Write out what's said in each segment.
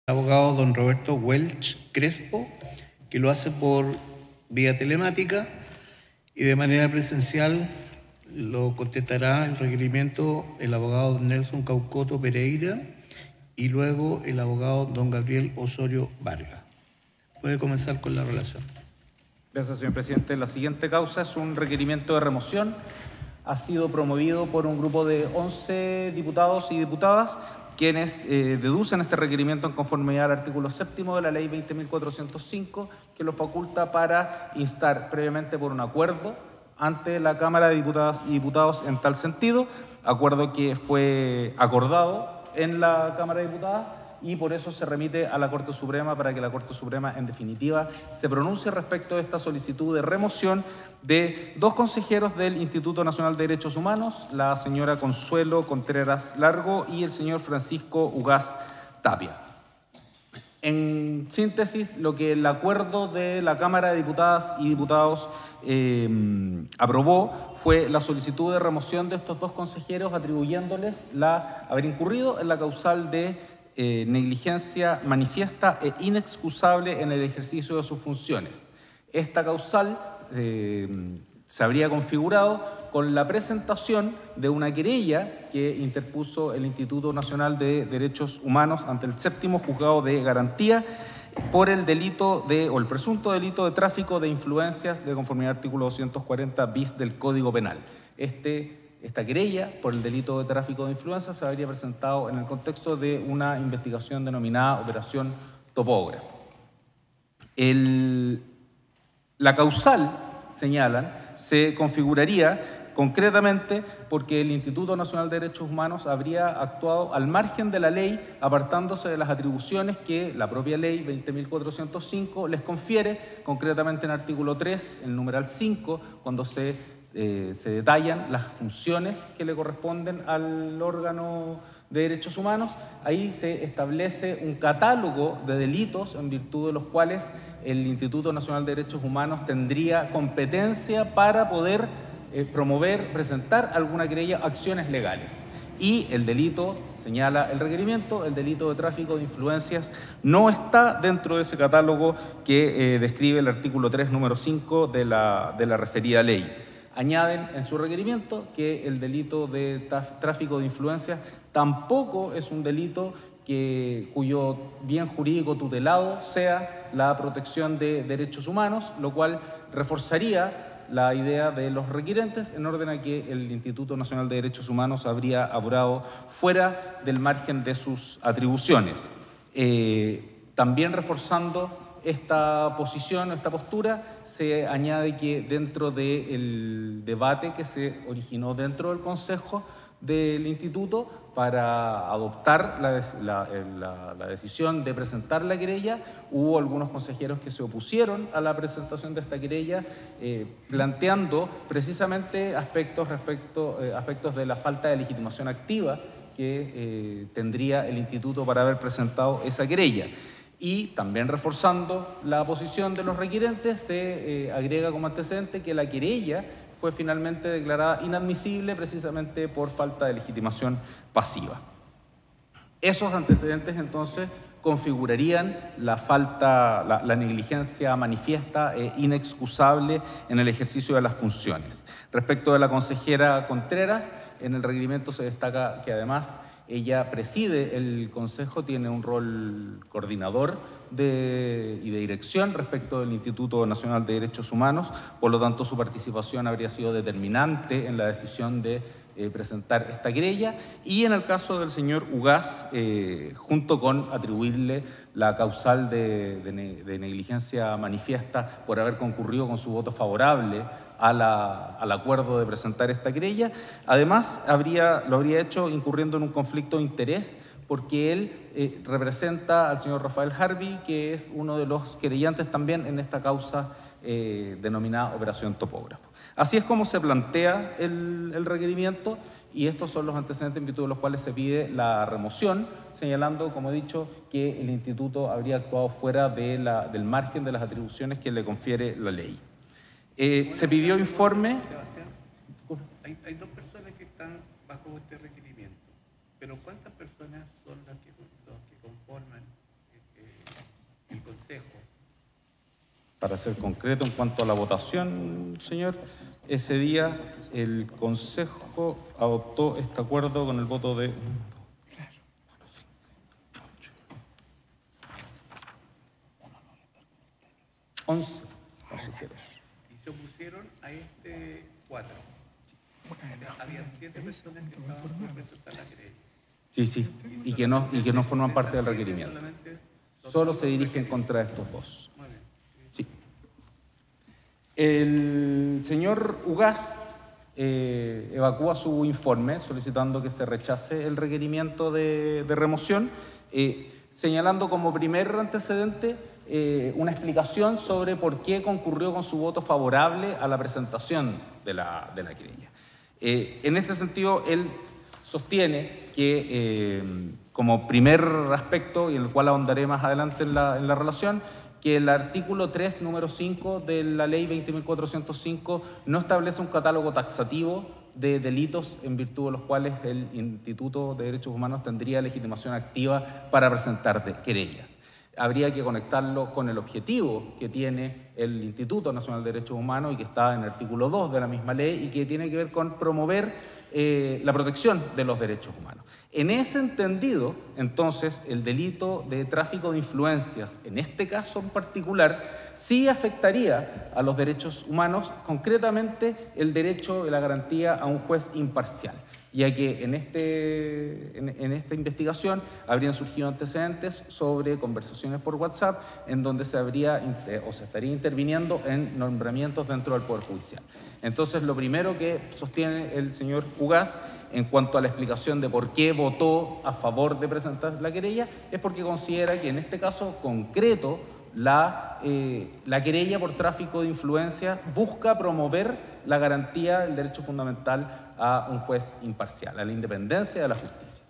abogado don Roberto Welch Crespo, que lo hace por vía telemática, y de manera presencial lo contestará el requerimiento el abogado don Nelson Caucoto Pereira y luego el abogado don Gabriel Osorio Vargas. Puede comenzar con la relación. Gracias, señor presidente. La siguiente causa es un requerimiento de remoción. Ha sido promovido por un grupo de 11 diputados y diputadas, quienes deducen este requerimiento en conformidad al artículo 7º de la ley 20.405, que lo faculta para instar previamente por un acuerdo ante la Cámara de Diputadas y Diputados en tal sentido, acuerdo que fue acordado en la Cámara de Diputadas, y por eso se remite a la Corte Suprema para que la Corte Suprema, en definitiva, se pronuncie respecto de esta solicitud de remoción de dos consejeros del Instituto Nacional de Derechos Humanos, la señora Consuelo Contreras Largo y el señor Francisco Ugaz Tapia. En síntesis, lo que el acuerdo de la Cámara de Diputadas y Diputados aprobó fue la solicitud de remoción de estos dos consejeros, atribuyéndoles haber incurrido en la causal de negligencia manifiesta e inexcusable en el ejercicio de sus funciones. Esta causal se habría configurado con la presentación de una querella que interpuso el Instituto Nacional de Derechos Humanos ante el 7º Juzgado de Garantía por el delito o el presunto delito de tráfico de influencias de conformidad al artículo 240 bis del Código Penal. Esta querella por el delito de tráfico de influencias se habría presentado en el contexto de una investigación denominada Operación Topógrafo. La causal, señalan, se configuraría concretamente porque el Instituto Nacional de Derechos Humanos habría actuado al margen de la ley, apartándose de las atribuciones que la propia ley 20.405 les confiere, concretamente en el artículo 3, el numeral 5, cuando se detallan las funciones que le corresponden al órgano de derechos humanos. Ahí se establece un catálogo de delitos en virtud de los cuales el Instituto Nacional de Derechos Humanos tendría competencia para poder promover, presentar alguna querella, acciones legales. Y el delito, señala el requerimiento, el delito de tráfico de influencias no está dentro de ese catálogo que describe el artículo 3, número 5 de la referida ley. Añaden en su requerimiento que el delito de tráfico de influencias tampoco es un delito cuyo bien jurídico tutelado sea la protección de derechos humanos, lo cual reforzaría la idea de los requirentes en orden a que el Instituto Nacional de Derechos Humanos habría obrado fuera del margen de sus atribuciones. También reforzando esta posición, esta postura, se añade que dentro del debate que se originó dentro del Consejo del Instituto para adoptar la decisión de presentar la querella, hubo algunos consejeros que se opusieron a la presentación de esta querella, planteando precisamente aspectos de la falta de legitimación activa que tendría el Instituto para haber presentado esa querella. Y también reforzando la posición de los requirentes, se agrega como antecedente que la querella fue finalmente declarada inadmisible precisamente por falta de legitimación pasiva. Esos antecedentes entonces configurarían la negligencia manifiesta e inexcusable en el ejercicio de las funciones. Respecto de la consejera Contreras, en el requerimiento se destaca que además ella preside el Consejo, tiene un rol coordinador y de dirección respecto del Instituto Nacional de Derechos Humanos, por lo tanto su participación habría sido determinante en la decisión de presentar esta querella, y en el caso del señor Ugaz, junto con atribuirle la causal de negligencia manifiesta por haber concurrido con su voto favorable al acuerdo de presentar esta querella. Además, lo habría hecho incurriendo en un conflicto de interés, porque él representa al señor Rafael Harvey, que es uno de los querellantes también en esta causa denominada Operación Topógrafo. Así es como se plantea el requerimiento, y estos son los antecedentes en virtud de los cuales se pide la remoción, señalando, como he dicho, que el Instituto habría actuado fuera del margen de las atribuciones que le confiere la ley. Se pidió informe. Sebastián, hay dos personas que están bajo este requerimiento, pero ¿cuántas personas son los que conforman el Consejo. Para ser concreto en cuanto a la votación, señor, ese día el Consejo adoptó este acuerdo con el voto de 11 consejeros. Y se opusieron a este 4. Había 7 personas que estaban por presentar la querella. Sí, y que no forman parte del requerimiento. Solo se dirigen contra estos 2. Sí. El señor Ugaz evacúa su informe solicitando que se rechace el requerimiento de remoción, señalando como primer antecedente una explicación sobre por qué concurrió con su voto favorable a la presentación de la querella. En este sentido, él sostiene que, como primer aspecto, y en el cual ahondaré más adelante en la relación, que el artículo 3, número 5 de la ley 20.405 no establece un catálogo taxativo de delitos en virtud de los cuales el Instituto de Derechos Humanos tendría legitimación activa para presentar querellas. Habría que conectarlo con el objetivo que tiene el Instituto Nacional de Derechos Humanos y que está en el artículo 2 de la misma ley y que tiene que ver con promover la protección de los derechos humanos. En ese entendido, entonces, el delito de tráfico de influencias, en este caso en particular, sí afectaría a los derechos humanos, concretamente el derecho de la garantía a un juez imparcial, ya que en esta investigación habrían surgido antecedentes sobre conversaciones por WhatsApp en donde se estaría interviniendo en nombramientos dentro del Poder Judicial. Entonces, lo primero que sostiene el señor Ugaz en cuanto a la explicación de por qué votó a favor de presentar la querella es porque considera que en este caso concreto la querella por tráfico de influencias busca promover la garantía del derecho fundamental a un juez imparcial, a la independencia de la justicia.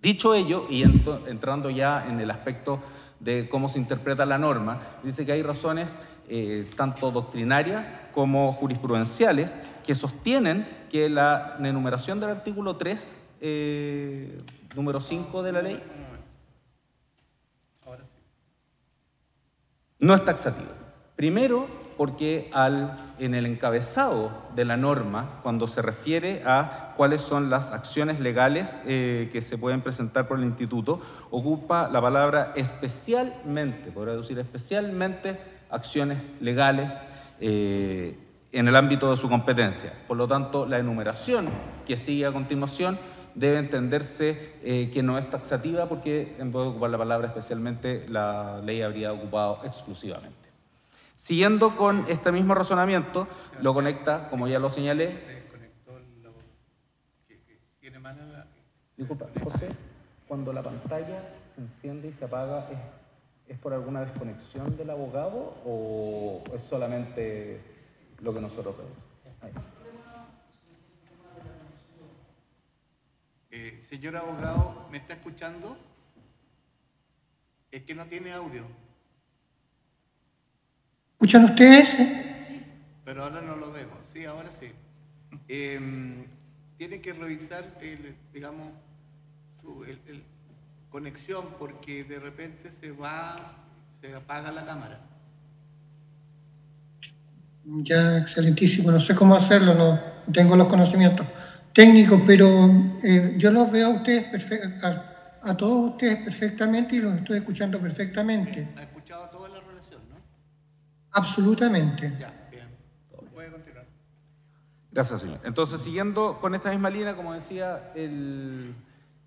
Dicho ello, y entrando ya en el aspecto de cómo se interpreta la norma, dice que hay razones tanto doctrinarias como jurisprudenciales que sostienen que la enumeración del artículo 3, número 5 de la ley, no es taxativo. Primero, porque en el encabezado de la norma, cuando se refiere a cuáles son las acciones legales que se pueden presentar por el instituto, ocupa la palabra especialmente, podría decir especialmente, acciones legales en el ámbito de su competencia. Por lo tanto, la enumeración que sigue a continuación debe entenderse que no es taxativa porque en vez de ocupar la palabra especialmente, la ley habría ocupado exclusivamente. Siguiendo con este mismo razonamiento, lo conecta, como ya lo señalé. Disculpa, José, cuando la pantalla se enciende y se apaga, ¿es por alguna desconexión del abogado o es solamente lo que nosotros vemos? Señor abogado, ¿me está escuchando? Es que no tiene audio. ¿Escuchan ustedes? Sí, pero ahora no lo vemos. Sí, ahora sí. Tiene que revisar, digamos, su conexión porque de repente se apaga la cámara. Ya, excelentísimo. No sé cómo hacerlo, no tengo los conocimientos técnicos, pero yo los veo a ustedes a todos ustedes perfectamente y los estoy escuchando perfectamente. ¿Ha escuchado toda la relación, no? Absolutamente. Ya, bien. Puede continuar. Gracias, señor. Entonces, siguiendo con esta misma línea, como decía el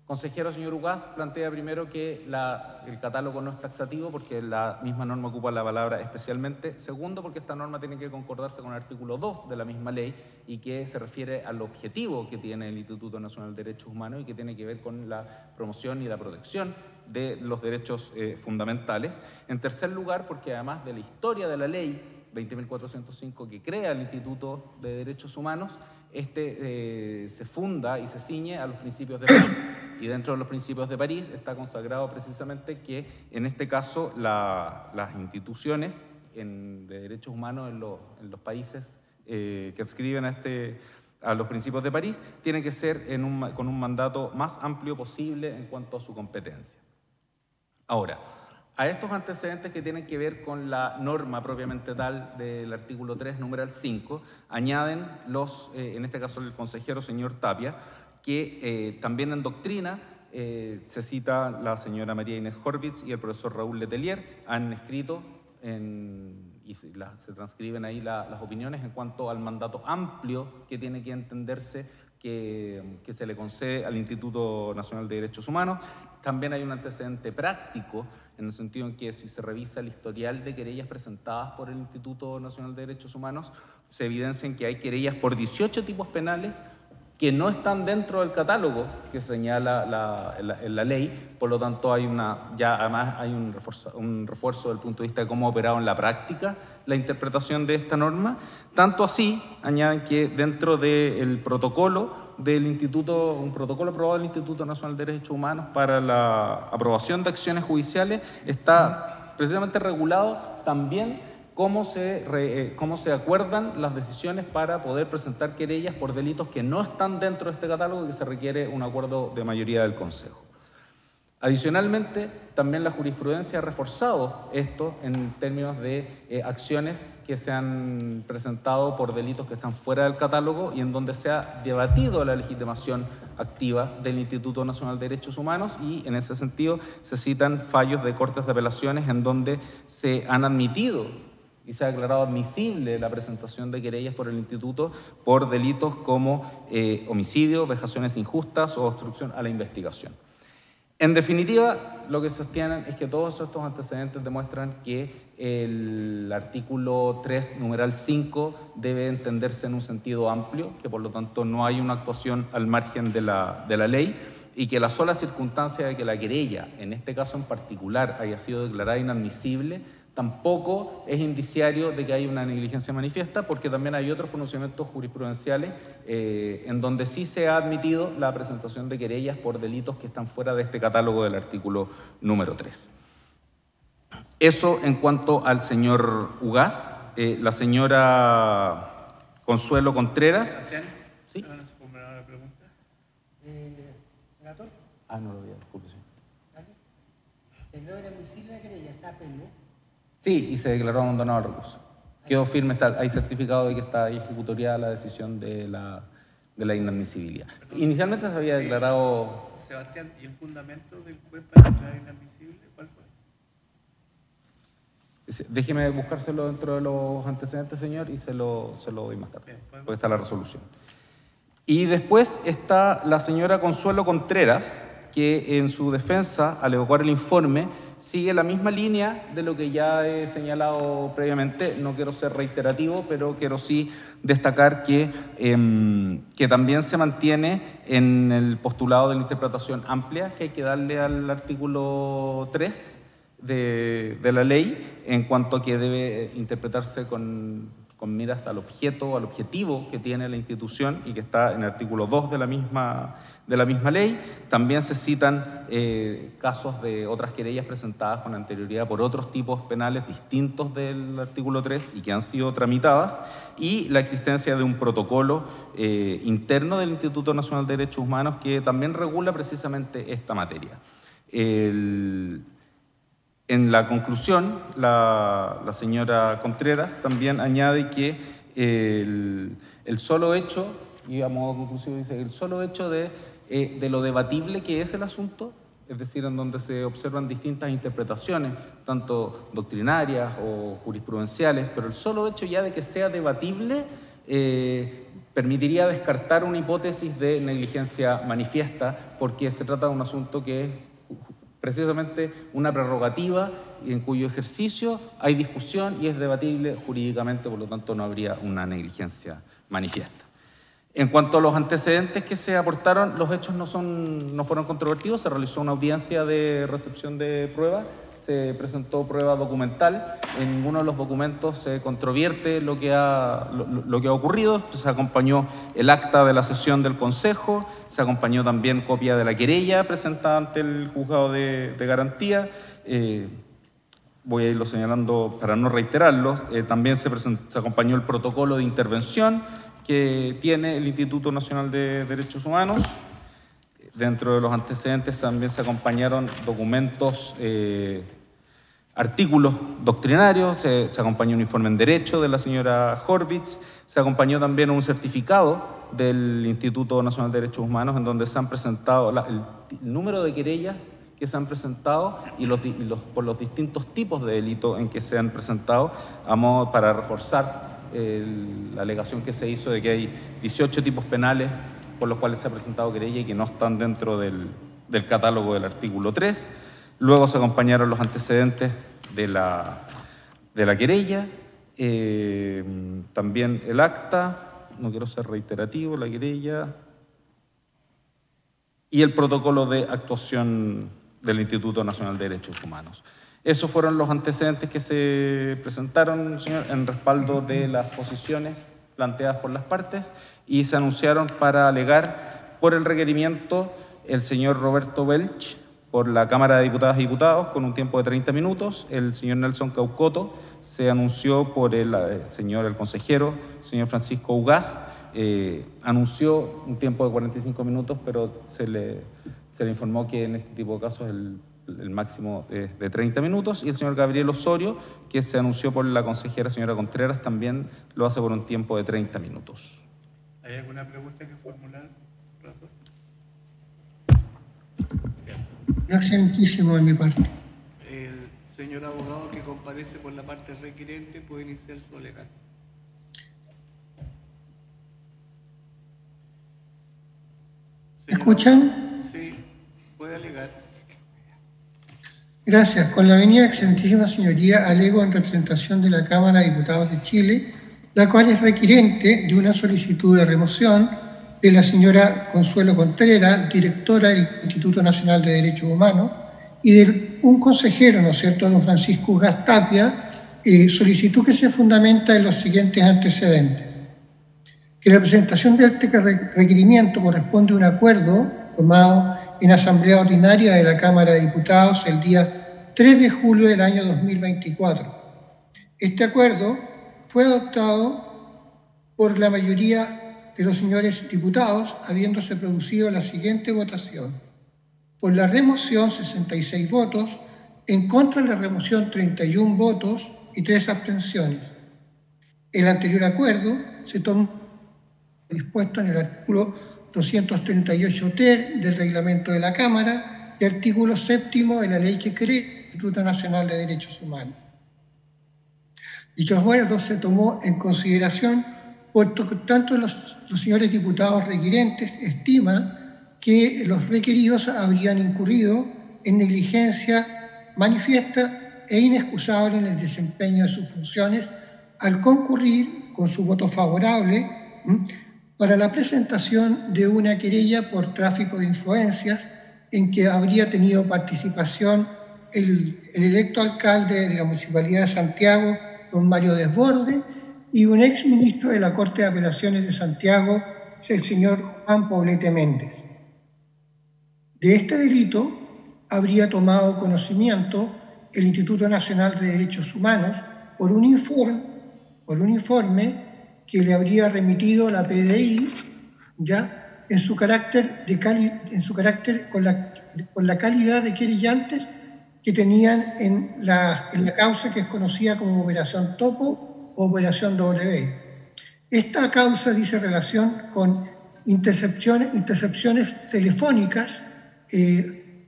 consejero señor Ugaz, plantea primero que el catálogo no es taxativo porque la misma norma ocupa la palabra especialmente. Segundo, porque esta norma tiene que concordarse con el artículo 2 de la misma ley y que se refiere al objetivo que tiene el Instituto Nacional de Derechos Humanos y que tiene que ver con la promoción y la protección de los derechos fundamentales. En tercer lugar, porque además de la historia de la ley 20.405 que crea el Instituto de Derechos Humanos, se funda y se ciñe a los principios de París. Y dentro de los principios de París está consagrado precisamente que, en este caso, las instituciones de derechos humanos en los países que adscriben a los principios de París tienen que ser con un mandato más amplio posible en cuanto a su competencia. Ahora, A estos antecedentes que tienen que ver con la norma propiamente tal del artículo 3, numeral 5, añaden en este caso el consejero señor Tapia, que también en doctrina se cita la señora María Inés Horvitz y el profesor Raúl Letelier, han escrito y se transcriben ahí las opiniones en cuanto al mandato amplio que tiene que entenderse que se le concede al Instituto Nacional de Derechos Humanos. También hay un antecedente práctico, en el sentido en que si se revisa el historial de querellas presentadas por el Instituto Nacional de Derechos Humanos, se evidencian que hay querellas por 18 tipos penales que no están dentro del catálogo que señala la ley, por lo tanto además hay un refuerzo desde el punto de vista de cómo ha operado en la práctica la interpretación de esta norma. Tanto así, añaden que dentro del protocolo del Instituto, un protocolo aprobado del Instituto Nacional de Derechos Humanos para la aprobación de acciones judiciales, está precisamente regulado también cómo se acuerdan las decisiones para poder presentar querellas por delitos que no están dentro de este catálogo y que se requiere un acuerdo de mayoría del Consejo. Adicionalmente, también la jurisprudencia ha reforzado esto en términos de acciones que se han presentado por delitos que están fuera del catálogo y en donde se ha debatido la legitimación activa del Instituto Nacional de Derechos Humanos, y en ese sentido se citan fallos de cortes de apelaciones en donde se han admitido y se ha declarado admisible la presentación de querellas por el Instituto por delitos como homicidio, vejaciones injustas o obstrucción a la investigación. En definitiva, lo que sostienen es que todos estos antecedentes demuestran que el artículo 3, numeral 5, debe entenderse en un sentido amplio, que por lo tanto no hay una actuación al margen de la ley, y que la sola circunstancia de que la querella, en este caso en particular, haya sido declarada inadmisible, tampoco es indiciario de que hay una negligencia manifiesta, porque también hay otros conocimientos jurisprudenciales en donde sí se ha admitido la presentación de querellas por delitos que están fuera de este catálogo del artículo número 3. Eso en cuanto al señor Ugaz. La señora Consuelo Contreras. ¿Sí? No lo vi, disculpe. ¿Se logra admisible la querella? ¿Se apeló? Sí, y se declaró abandonado el recurso. Quedó firme, hay certificado de que está ejecutoriada la decisión de la inadmisibilidad. Inicialmente se había declarado... Sebastián, ¿y el fundamento del juez para declarar inadmisible cuál fue? Déjeme buscárselo dentro de los antecedentes, señor, y se lo doy más tarde, porque está la resolución. Y después está la señora Consuelo Contreras, que en su defensa, al evacuar el informe, sigue la misma línea de lo que ya he señalado previamente. No quiero ser reiterativo, pero quiero sí destacar que también se mantiene en el postulado de la interpretación amplia que hay que darle al artículo 3 de la ley, en cuanto a que debe interpretarse con miras al objeto, al objetivo que tiene la institución y que está en el artículo 2 de la misma ley. También se citan casos de otras querellas presentadas con anterioridad por otros tipos penales distintos del artículo 3 y que han sido tramitadas, y la existencia de un protocolo interno del Instituto Nacional de Derechos Humanos que también regula precisamente esta materia. En la conclusión, la señora Contreras también añade que el solo hecho, y a modo conclusivo dice, el solo hecho de lo debatible que es el asunto, es decir, en donde se observan distintas interpretaciones, tanto doctrinarias o jurisprudenciales, pero el solo hecho ya de que sea debatible permitiría descartar una hipótesis de negligencia manifiesta, porque se trata de un asunto que es precisamente una prerrogativa en cuyo ejercicio hay discusión y es debatible jurídicamente, por lo tanto no habría una negligencia manifiesta. En cuanto a los antecedentes que se aportaron, los hechos no fueron controvertidos, se realizó una audiencia de recepción de pruebas, se presentó prueba documental, en ninguno de los documentos se controvierte lo que ha ocurrido, se acompañó el acta de la sesión del Consejo, se acompañó también copia de la querella presentada ante el juzgado de garantía. Voy a irlo señalando para no reiterarlo. También se acompañó el protocolo de intervención que tiene el Instituto Nacional de Derechos Humanos. Dentro de los antecedentes también se acompañaron documentos artículos doctrinarios, se acompañó un informe en Derecho de la señora Horvitz, se acompañó también un certificado del Instituto Nacional de Derechos Humanos en donde se han presentado el número de querellas que se han presentado por los distintos tipos de delito en que se han presentado, para reforzar la alegación que se hizo de que hay 18 tipos penales por los cuales se ha presentado querella y que no están dentro del catálogo del artículo 3. Luego se acompañaron los antecedentes de la querella, también el acta, no quiero ser reiterativo, la querella, y el protocolo de actuación del Instituto Nacional de Derechos Humanos. Esos fueron los antecedentes que se presentaron, señor, en respaldo de las posiciones planteadas por las partes y se anunciaron para alegar por el requerimiento el señor Roberto Welch por la Cámara de Diputadas y Diputados con un tiempo de 30 minutos, el señor Nelson Caucoto se anunció por el consejero, señor Francisco Ugaz, anunció un tiempo de 45 minutos, pero se le informó que en este tipo de casos el máximo es de 30 minutos, y el señor Gabriel Osorio, que se anunció por la consejera señora Contreras, también lo hace por un tiempo de 30 minutos. ¿Hay alguna pregunta que formular? Excelentísimo de mi parte. El señor abogado que comparece por la parte requerente puede iniciar su alegato. ¿Me escuchan? Sí, puede alegar. Gracias. Con la venida, excelentísima señoría, alego en representación de la Cámara de Diputados de Chile, la cual es requerente de una solicitud de remoción de la señora Consuelo Contreras, directora del Instituto Nacional de Derechos Humanos, y de un consejero, ¿no es cierto?, don Francisco Ugaz Tapia, solicitud que se fundamenta en los siguientes antecedentes. Que la presentación de este requerimiento corresponde a un acuerdo tomado en Asamblea Ordinaria de la Cámara de Diputados el día 3 de julio del año 2024. Este acuerdo fue adoptado por la mayoría de los señores diputados, habiéndose producido la siguiente votación. Por la remoción, 66 votos, en contra de la remoción, 31 votos y 3 abstenciones. El anterior acuerdo se tomó dispuesto en el artículo 238 ter del reglamento de la Cámara y artículo 7º de la ley que crea el Instituto Nacional de Derechos Humanos. Dicho acuerdo se tomó en consideración por tanto los señores diputados requerentes estiman que los requeridos habrían incurrido en negligencia manifiesta e inexcusable en el desempeño de sus funciones al concurrir con su voto favorable para la presentación de una querella por tráfico de influencias en que habría tenido participación el electo alcalde de la Municipalidad de Santiago, don Mario Desbordes, y un exministro de la Corte de Apelaciones de Santiago, el señor Juan Poblete Méndez. De este delito habría tomado conocimiento el Instituto Nacional de Derechos Humanos por un informe que le habría remitido la PDI, ya en su carácter con la calidad de querellantes que tenían en la causa que es conocida como Operación Topo o Operación W. Esta causa dice relación con intercepciones telefónicas en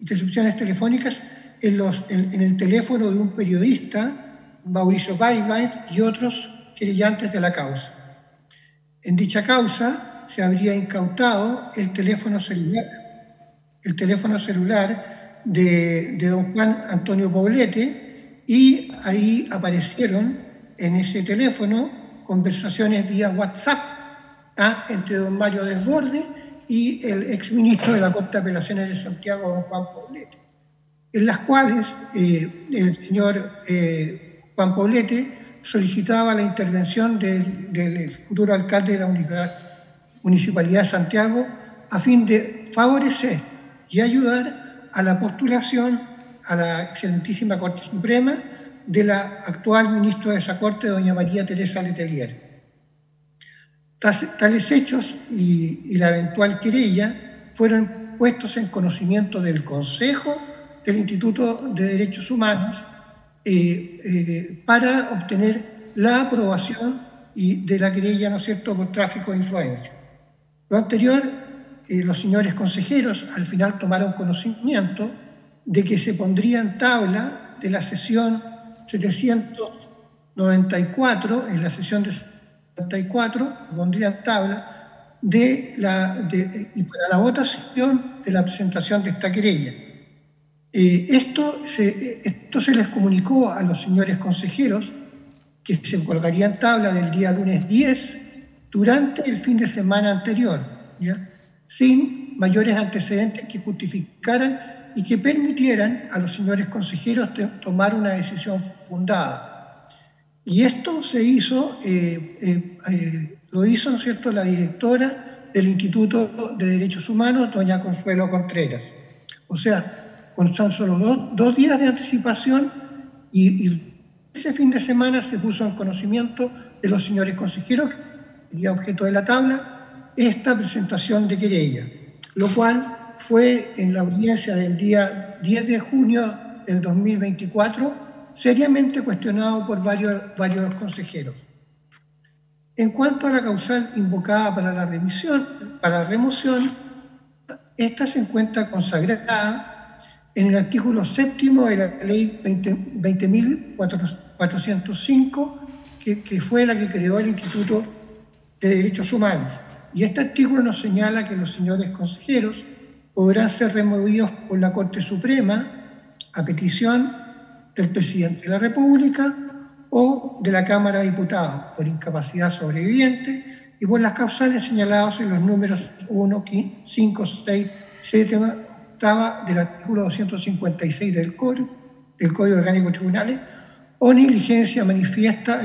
el teléfono de un periodista, Mauricio Baibay, y otros querellantes de la causa. En dicha causa se habría incautado el teléfono celular de don Juan Antonio Poblete, y ahí aparecieron en ese teléfono conversaciones vía WhatsApp entre don Mario Desbordes y el exministro de la Corte de Apelaciones de Santiago, don Juan Poblete, en las cuales el señor Juan Poblete solicitaba la intervención del futuro alcalde de la Municipalidad de Santiago a fin de favorecer y ayudar a la postulación a la excelentísima Corte Suprema de la actual ministra de esa Corte, doña María Teresa Letelier. Tales hechos y la eventual querella fueron puestos en conocimiento del Consejo del Instituto de Derechos Humanos para obtener la aprobación de la querella, ¿no es cierto?, por tráfico de influencia. Lo anterior, los señores consejeros al final tomaron conocimiento de que se pondría en tabla de la sesión 794, en la sesión de 74, pondría en tabla y para la votación de la presentación de esta querella. Esto se les comunicó a los señores consejeros que se colocaría en tabla del día lunes 10 durante el fin de semana anterior, ¿ya?, sin mayores antecedentes que justificaran y que permitieran a los señores consejeros tomar una decisión fundada. Y esto se hizo, lo hizo, ¿no es cierto?, la directora del Instituto de Derechos Humanos, doña Consuelo Contreras. O sea, con tan solo dos días de anticipación y ese fin de semana se puso en conocimiento de los señores consejeros, que sería objeto de la tabla, esta presentación de querella, lo cual fue en la audiencia del día 10 de junio del 2024 seriamente cuestionado por varios consejeros. En cuanto a la causal invocada para la remoción, esta se encuentra consagrada en el artículo 7º de la ley 20.405, que fue la que creó el Instituto de Derechos Humanos. Y este artículo nos señala que los señores consejeros podrán ser removidos por la Corte Suprema a petición del Presidente de la República o de la Cámara de Diputados por incapacidad sobreviviente y por las causales señaladas en los números 1, 5, 6, 7, del artículo 256 del Código Orgánico de Tribunales, o negligencia manifiesta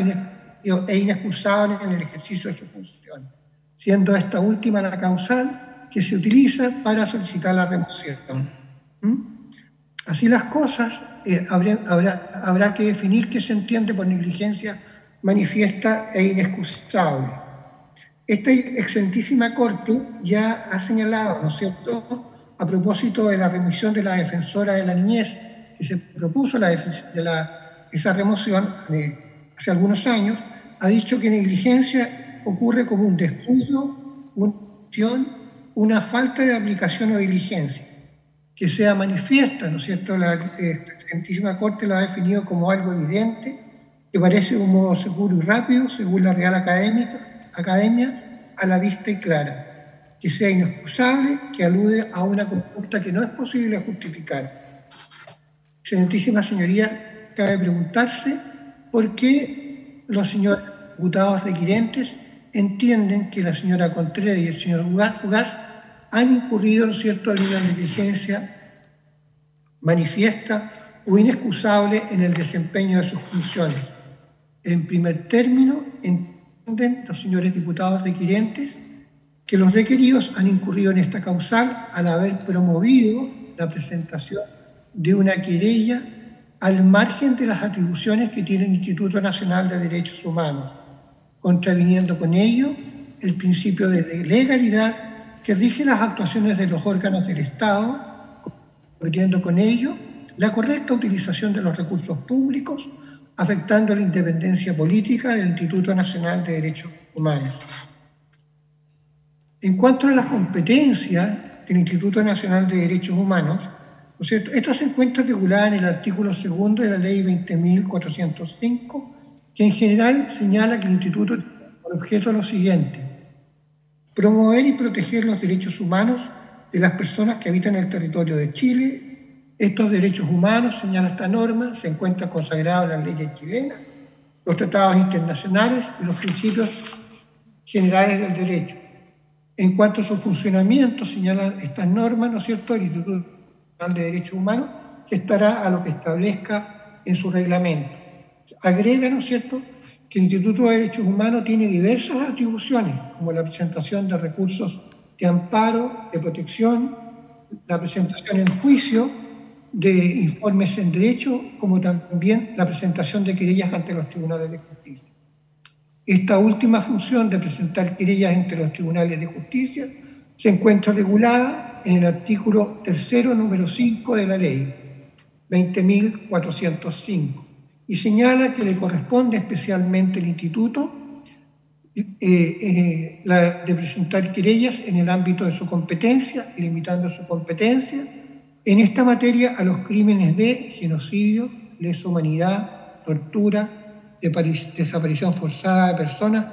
e inexcusable en el ejercicio de su función, siendo esta última la causal que se utiliza para solicitar la remoción. Así las cosas, habrá que definir qué se entiende por negligencia manifiesta e inexcusable. Esta excelentísima Corte ya ha señalado, ¿no es cierto?, a propósito de la remisión de la defensora de la niñez, que se propuso esa remoción hace algunos años, ha dicho que negligencia ocurre como un descuido, una omisión, una falta de aplicación o diligencia, que sea manifiesta, ¿no es cierto? La excelentísima Corte lo ha definido como algo evidente, que parece de un modo seguro y rápido, según la Real Academia, a la vista y clara, que sea inexcusable, que alude a una conducta que no es posible justificar. Excelentísima señoría, cabe preguntarse por qué los señores diputados requirentes entienden que la señora Contreras y el señor Ugaz han incurrido, ¿no es cierto?, en una negligencia manifiesta o inexcusable en el desempeño de sus funciones. En primer término, entienden los señores diputados requirentes que los requeridos han incurrido en esta causal al haber promovido la presentación de una querella al margen de las atribuciones que tiene el Instituto Nacional de Derechos Humanos, contraviniendo con ello el principio de legalidad que rige las actuaciones de los órganos del Estado, comprometiendo con ello la correcta utilización de los recursos públicos, afectando la independencia política del Instituto Nacional de Derechos Humanos. En cuanto a las competencias del Instituto Nacional de Derechos Humanos, ¿no es cierto?, esta se encuentra regulada en el artículo 2 de la Ley 20.405, que en general señala que el Instituto tiene por objeto lo siguiente: promover y proteger los derechos humanos de las personas que habitan el territorio de Chile. Estos derechos humanos, señala esta norma, se encuentran consagrados en las leyes chilenas, los tratados internacionales y los principios generales del derecho. En cuanto a su funcionamiento, señalan estas normas, ¿no es cierto?, el Instituto Nacional de Derechos Humanos se estará a lo que establezca en su reglamento. Agrega, ¿no es cierto?, que el Instituto de Derechos Humanos tiene diversas atribuciones, como la presentación de recursos de amparo, de protección, la presentación en juicio de informes en derecho, como también la presentación de querellas ante los tribunales de justicia. Esta última función de presentar querellas ante los tribunales de justicia se encuentra regulada en el artículo 3, número 5 de la Ley 20.405, y señala que le corresponde especialmente al Instituto de presentar querellas en el ámbito de su competencia, limitando su competencia en esta materia a los crímenes de genocidio, lesa humanidad, tortura, desaparición forzada de personas,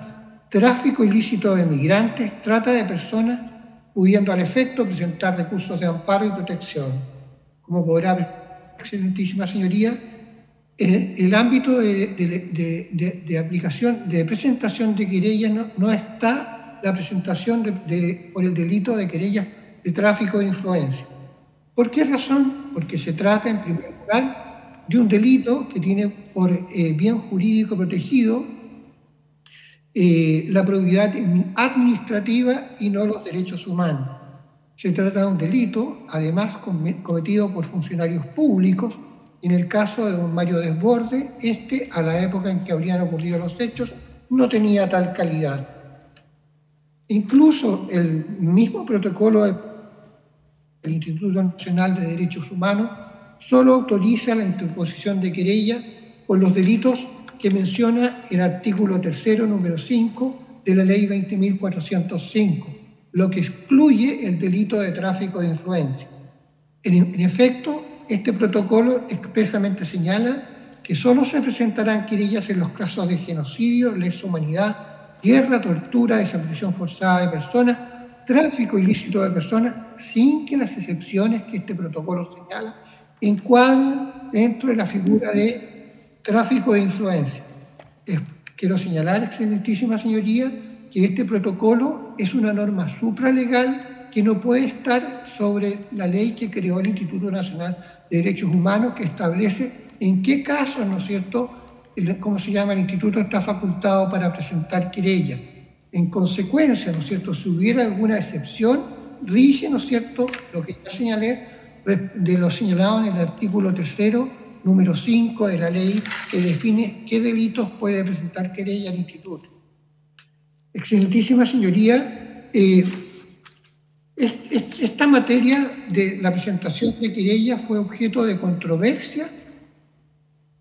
tráfico ilícito de migrantes, trata de personas, pudiendo al efecto presentar recursos de amparo y protección. Como podrá ver, excelentísima señoría, el ámbito de aplicación, de presentación de querellas no está la presentación por el delito de querellas de tráfico de influencia. ¿Por qué razón? Porque se trata, en primer lugar, de un delito que tiene por bien jurídico protegido la probidad administrativa y no los derechos humanos. Se trata de un delito, además, cometido por funcionarios públicos. En el caso de don Mario Desbordes, a la época en que habrían ocurrido los hechos, no tenía tal calidad. Incluso el mismo protocolo del Instituto Nacional de Derechos Humanos solo autoriza la interposición de querella por los delitos que menciona el artículo 3º, número 5 de la Ley 20.405, lo que excluye el delito de tráfico de influencia. En efecto, este protocolo expresamente señala que solo se presentarán querellas en los casos de genocidio, lesa humanidad, guerra, tortura, desaparición forzada de personas, tráfico ilícito de personas, sin que las excepciones que este protocolo señala encuadren dentro de la figura de tráfico de influencia. Quiero señalar, excelentísima señoría, que este protocolo es una norma supralegal que no puede estar sobre la ley que creó el Instituto Nacional de Derechos Humanos, que establece en qué casos, ¿no es cierto?, ¿cómo se llama?, el Instituto está facultado para presentar querella. En consecuencia, ¿no es cierto?, si hubiera alguna excepción, rige, ¿no es cierto?, lo que ya señalé, de lo señalado en el artículo 3º, número 5 de la ley, que define qué delitos puede presentar querella al Instituto. Excelentísima señoría, esta materia de la presentación de querella fue objeto de controversia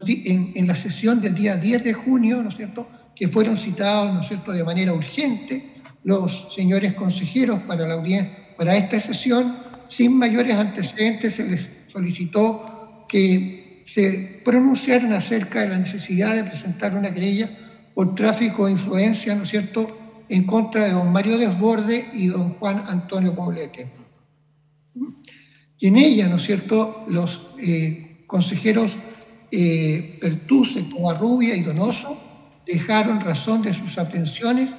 en la sesión del día 10 de junio, ¿no es cierto?, que fueron citados, ¿no es cierto?, de manera urgente los señores consejeros para esta sesión. Sin mayores antecedentes se les solicitó que se pronunciaran acerca de la necesidad de presentar una querella por tráfico de influencia, ¿no es cierto?, en contra de don Mario Desbordes y don Juan Antonio Poblete. Y en ella, ¿no es cierto?, los consejeros Pertuce, Covarrubia y Donoso dejaron razón de sus atenciones,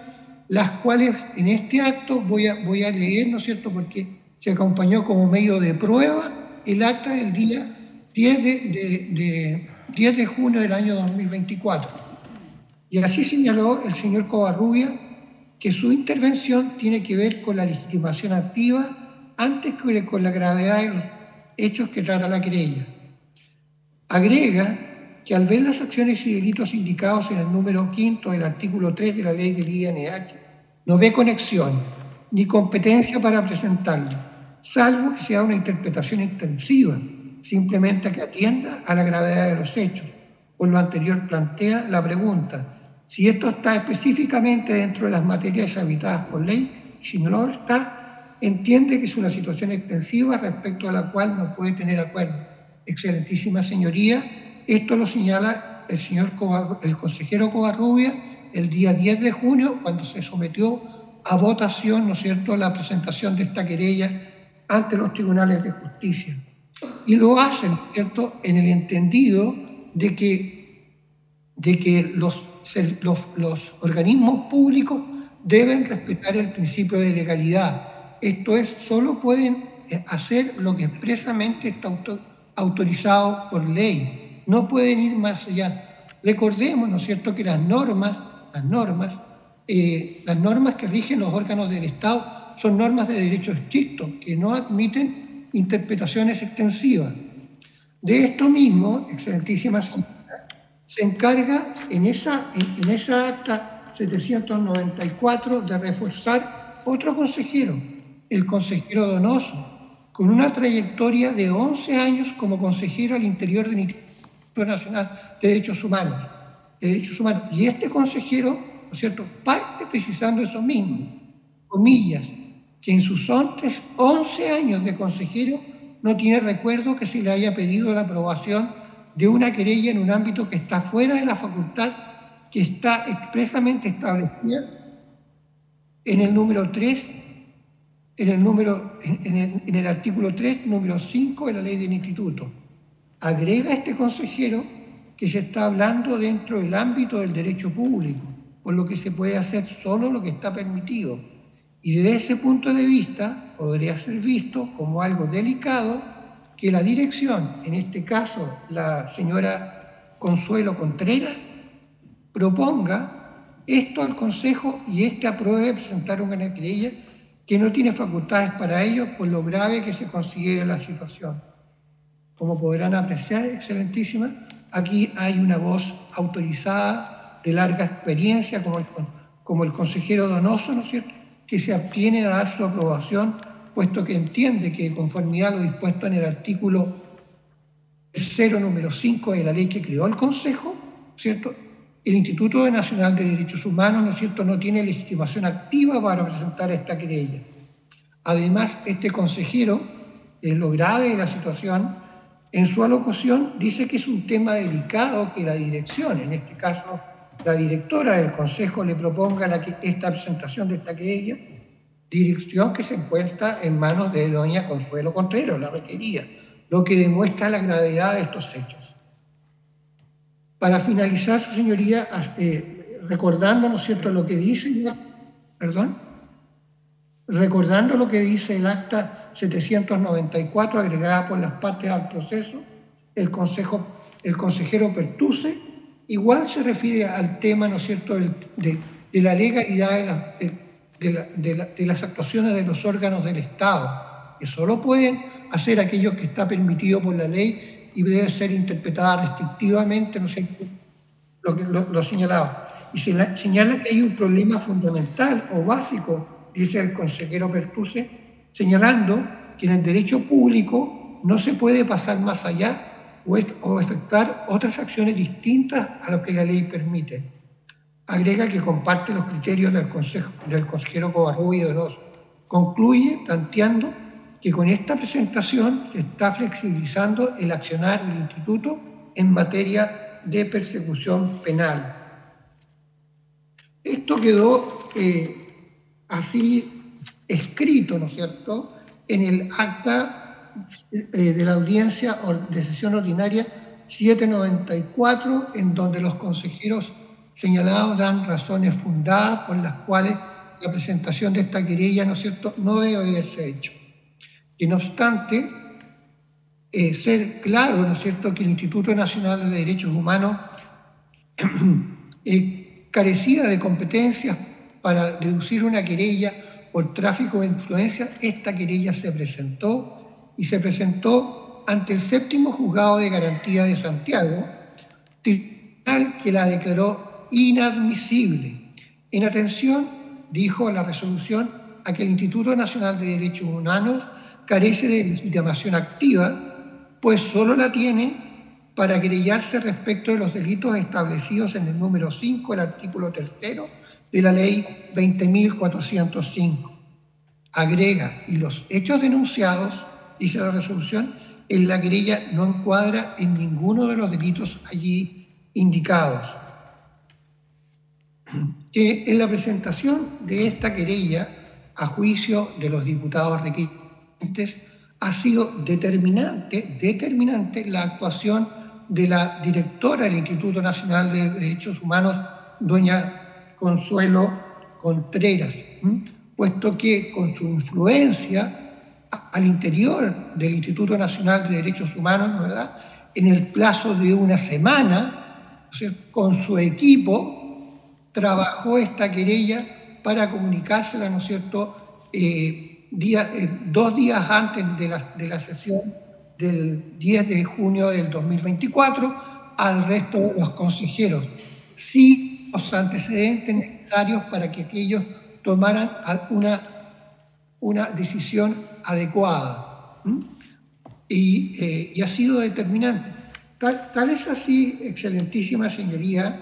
las cuales en este acto voy a leer, ¿no es cierto?, porque se acompañó como medio de prueba el acta del día 10 de junio del año 2024. Y así señaló el señor Covarrubia que su intervención tiene que ver con la legitimación activa antes que con la gravedad de los hechos que trata la querella. Agrega que al ver las acciones y delitos indicados en el número 5 del artículo 3 de la ley del INH, no ve conexión ni competencia para presentarlo, salvo que sea una interpretación extensiva, simplemente que atienda a la gravedad de los hechos. Por lo anterior plantea la pregunta: si esto está específicamente dentro de las materias habilitadas por ley, y si no lo está, entiende que es una situación extensiva respecto a la cual no puede tener acuerdo. Excelentísima señoría, esto lo señala el consejero Covarrubia el día 10 de junio, cuando se sometió a votación, ¿no es cierto?, la presentación de esta querella ante los tribunales de justicia. Y lo hacen, ¿no es cierto?, en el entendido de que los organismos públicos deben respetar el principio de legalidad. Esto es, solo pueden hacer lo que expresamente está autorizado por ley. No pueden ir más allá. Recordemos, ¿no es cierto?, que las normas que rigen los órganos del Estado son normas de derecho estricto, que no admiten interpretaciones extensivas. De esto mismo, excelentísima señora, se encarga en esa acta 794 de reforzar otro consejero, el consejero Donoso, con una trayectoria de 11 años como consejero al interior del Instituto Nacional de Derechos Humanos. Y este consejero, ¿no es cierto?, parte precisando eso mismo, comillas, que en sus 11 años de consejero no tiene recuerdo que se le haya pedido la aprobación de una querella en un ámbito que está fuera de la facultad que está expresamente establecida en el número 3, en el artículo 3, número 5 de la ley del instituto. Agrega este consejero que se está hablando dentro del ámbito del derecho público, por lo que se puede hacer solo lo que está permitido. Y desde ese punto de vista podría ser visto como algo delicado que la dirección, en este caso la señora Consuelo Contreras, proponga esto al Consejo y apruebe presentar una querella que no tiene facultades para ello por lo grave que se considera la situación. Como podrán apreciar, excelentísima, aquí hay una voz autorizada de larga experiencia como el consejero Donoso, ¿no es cierto?, que se abstiene de dar su aprobación, puesto que entiende que de conformidad a lo dispuesto en el artículo 0, número 5 de la ley que creó el Consejo, ¿cierto?, el Instituto Nacional de Derechos Humanos, ¿no es cierto?, no tiene legitimación activa para presentar esta querella. Además, este consejero, en lo grave de la situación, en su alocución dice que es un tema delicado que la dirección, en este caso la directora del Consejo, le proponga esta presentación de esta querella, dirección que se encuentra en manos de doña Consuelo Contreras, la requerida, lo que demuestra la gravedad de estos hechos. Para finalizar, su señoría, recordando, ¿no es cierto?, lo que dice, recordando lo que dice el acta 794 agregada por las partes al proceso, el consejero Pertuce igual se refiere al tema, ¿no es cierto?, de la legalidad de las actuaciones de los órganos del Estado, que solo pueden hacer aquello que está permitido por la ley y debe ser interpretada restrictivamente, no sé, lo señalado. Y señala que hay un problema fundamental o básico, dice el consejero Pertuce, señalando que en el derecho público no se puede pasar más allá o efectuar otras acciones distintas a lo que la ley permite. Agrega que comparte los criterios del consejero Covarrubias Donoso. Concluye planteando que con esta presentación se está flexibilizando el accionar del instituto en materia de persecución penal. Esto quedó así escrito, ¿no es cierto?, en el acta de la audiencia de sesión ordinaria 794, en donde los consejeros señalados dan razones fundadas por las cuales la presentación de esta querella, ¿no es cierto?, no debe haberse hecho. Y no obstante, ser claro, ¿no es cierto?, que el Instituto Nacional de Derechos Humanos carecía de competencias para deducir una querella por tráfico de influencias. Esta querella se presentó ante el 7º Juzgado de Garantía de Santiago, tribunal que la declaró inadmisible. En atención, dijo la resolución, a que el Instituto Nacional de Derechos Humanos carece de legitimación activa, pues solo la tiene para querellarse respecto de los delitos establecidos en el número 5 del artículo 3 de la ley 20.405. Agrega, y los hechos denunciados, dice la resolución, en la querella no encuadra en ninguno de los delitos allí indicados. Que en la presentación de esta querella, a juicio de los diputados requirientes, ha sido determinante la actuación de la directora del Instituto Nacional de Derechos Humanos, doña Consuelo Contreras, puesto que con su influencia al interior del Instituto Nacional de Derechos Humanos, ¿verdad?, en el plazo de una semana, o sea, con su equipo, trabajó esta querella para comunicársela, ¿no es cierto?, 2 días antes de la sesión del 10 de junio del 2024 al resto de los consejeros, sí los antecedentes necesarios para que aquellos tomaran una decisión adecuada. Y ha sido determinante. Tal es así, excelentísima señoría,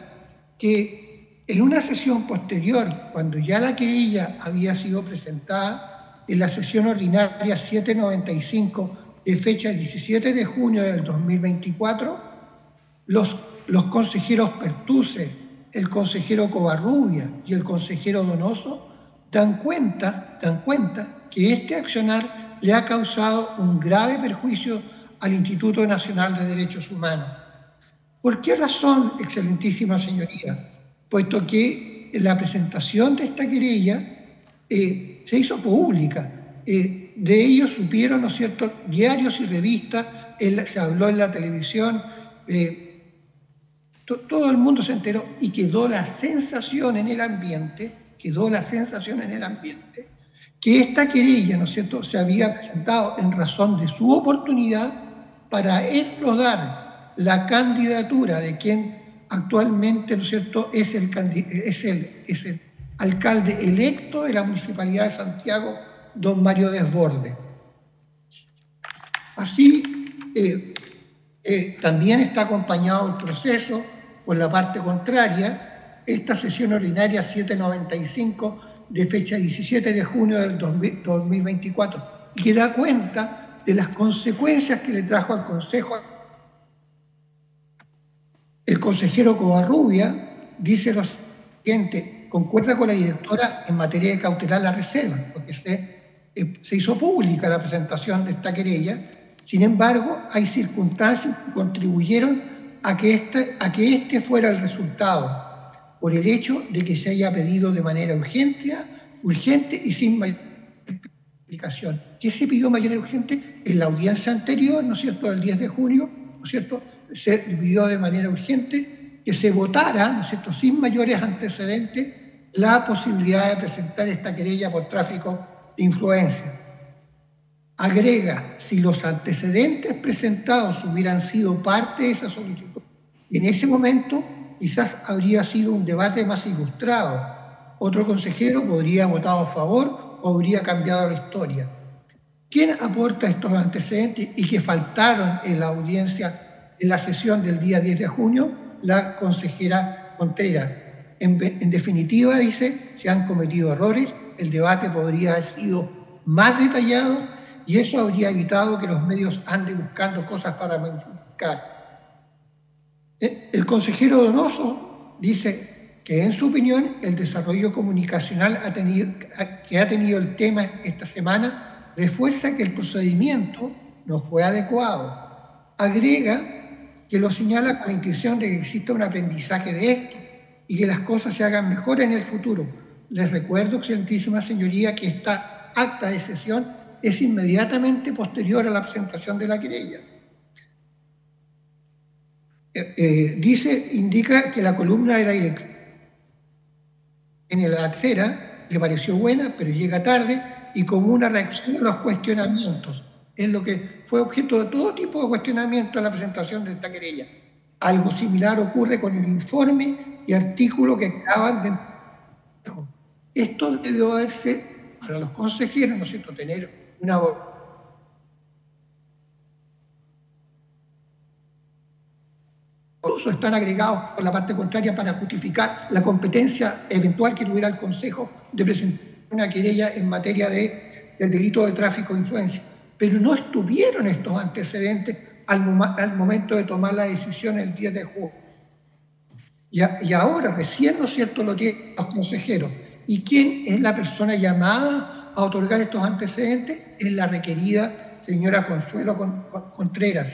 que en una sesión posterior, cuando ya la querella había sido presentada en la sesión ordinaria 795 de fecha 17 de junio del 2024, los consejeros Pertuce, el consejero Covarrubia y el consejero Donoso dan cuenta que este accionar le ha causado un grave perjuicio al Instituto Nacional de Derechos Humanos. ¿Por qué razón, excelentísima señoría? Puesto que la presentación de esta querella se hizo pública. De ello supieron, ¿no es cierto?, diarios y revistas, se habló en la televisión, todo el mundo se enteró y quedó la sensación en el ambiente, que esta querella, ¿no es cierto?, se había presentado en razón de su oportunidad para enlodar la candidatura de quien actualmente, ¿no es cierto?, es el alcalde electo de la Municipalidad de Santiago, don Mario Desbordes. Así, también está acompañado el proceso por la parte contraria, esta sesión ordinaria 795 de fecha 17 de junio del 2024, y que da cuenta de las consecuencias que le trajo al Consejo. El consejero Covarrubia dice lo siguiente: concuerda con la directora en materia de cautelar la reserva, porque se hizo pública la presentación de esta querella. Sin embargo, hay circunstancias que contribuyeron a que este fuera el resultado, por el hecho de que se haya pedido de manera urgente y sin mayor explicación. ¿Qué se pidió mayor y urgente? En la audiencia anterior, ¿no es cierto?, del 10 de junio, ¿no es cierto?, se pidió de manera urgente que se votara, ¿no es cierto?, sin mayores antecedentes, la posibilidad de presentar esta querella por tráfico de influencia. Agrega, si los antecedentes presentados hubieran sido parte de esa solicitud, en ese momento quizás habría sido un debate más ilustrado. Otro consejero podría haber votado a favor o habría cambiado la historia. ¿Quién aporta estos antecedentes y que faltaron en la audiencia, en la sesión del día 10 de junio? La consejera Contreras. En definitiva, dice, se han cometido errores, el debate podría haber sido más detallado y eso habría evitado que los medios anden buscando cosas para magnificar. El consejero Donoso dice que, en su opinión, el desarrollo comunicacional que ha tenido el tema esta semana refuerza que el procedimiento no fue adecuado. Agrega que lo señala con la intención de que exista un aprendizaje de esto y que las cosas se hagan mejor en el futuro. Les recuerdo, excelentísima señoría, que esta acta de sesión es inmediatamente posterior a la presentación de la querella. Indica que la columna de la directora en la tercera le pareció buena, pero llega tarde y como una reacción a los cuestionamientos. Es lo que fue objeto de todo tipo de cuestionamiento en la presentación de esta querella. Algo similar ocurre con el informe y artículo que acaban de... Esto debió haberse, para los consejeros, ¿no es cierto?, tener una voz. Incluso están agregados por la parte contraria para justificar la competencia eventual que tuviera el Consejo de presentar una querella en materia del delito de tráfico de influencia. Pero no estuvieron estos antecedentes al momento de tomar la decisión el 10 de junio. Y ahora, recién, ¿no es cierto?, lo tienen los consejeros. ¿Y quién es la persona llamada a otorgar estos antecedentes? Es la requerida señora Consuelo Contreras.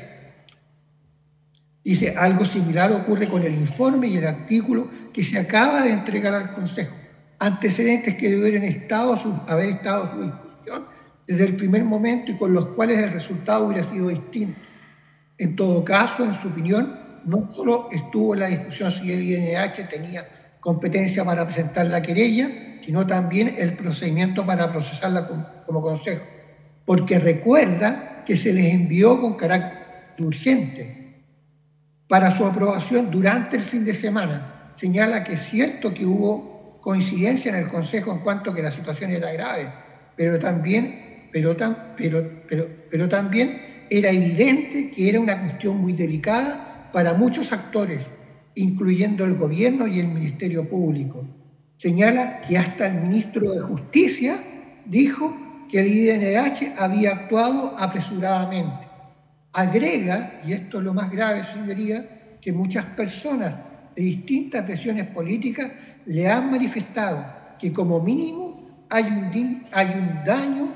Dice, algo similar ocurre con el informe y el artículo que se acaba de entregar al Consejo. Antecedentes que debieron haber estado a su disposición desde el primer momento y con los cuales el resultado hubiera sido distinto. En todo caso, en su opinión, no solo estuvo en la discusión si el INH tenía competencia para presentar la querella, sino también el procedimiento para procesarla como Consejo, porque recuerda que se les envió con carácter urgente para su aprobación durante el fin de semana. Señala que es cierto que hubo coincidencia en el Consejo en cuanto a que la situación era grave, pero también era evidente que era una cuestión muy delicada para muchos actores, incluyendo el gobierno y el Ministerio Público. Señala que hasta el ministro de Justicia dijo que el INDH había actuado apresuradamente. Agrega, y esto es lo más grave, señoría, que muchas personas de distintas versiones políticas le han manifestado que como mínimo hay un daño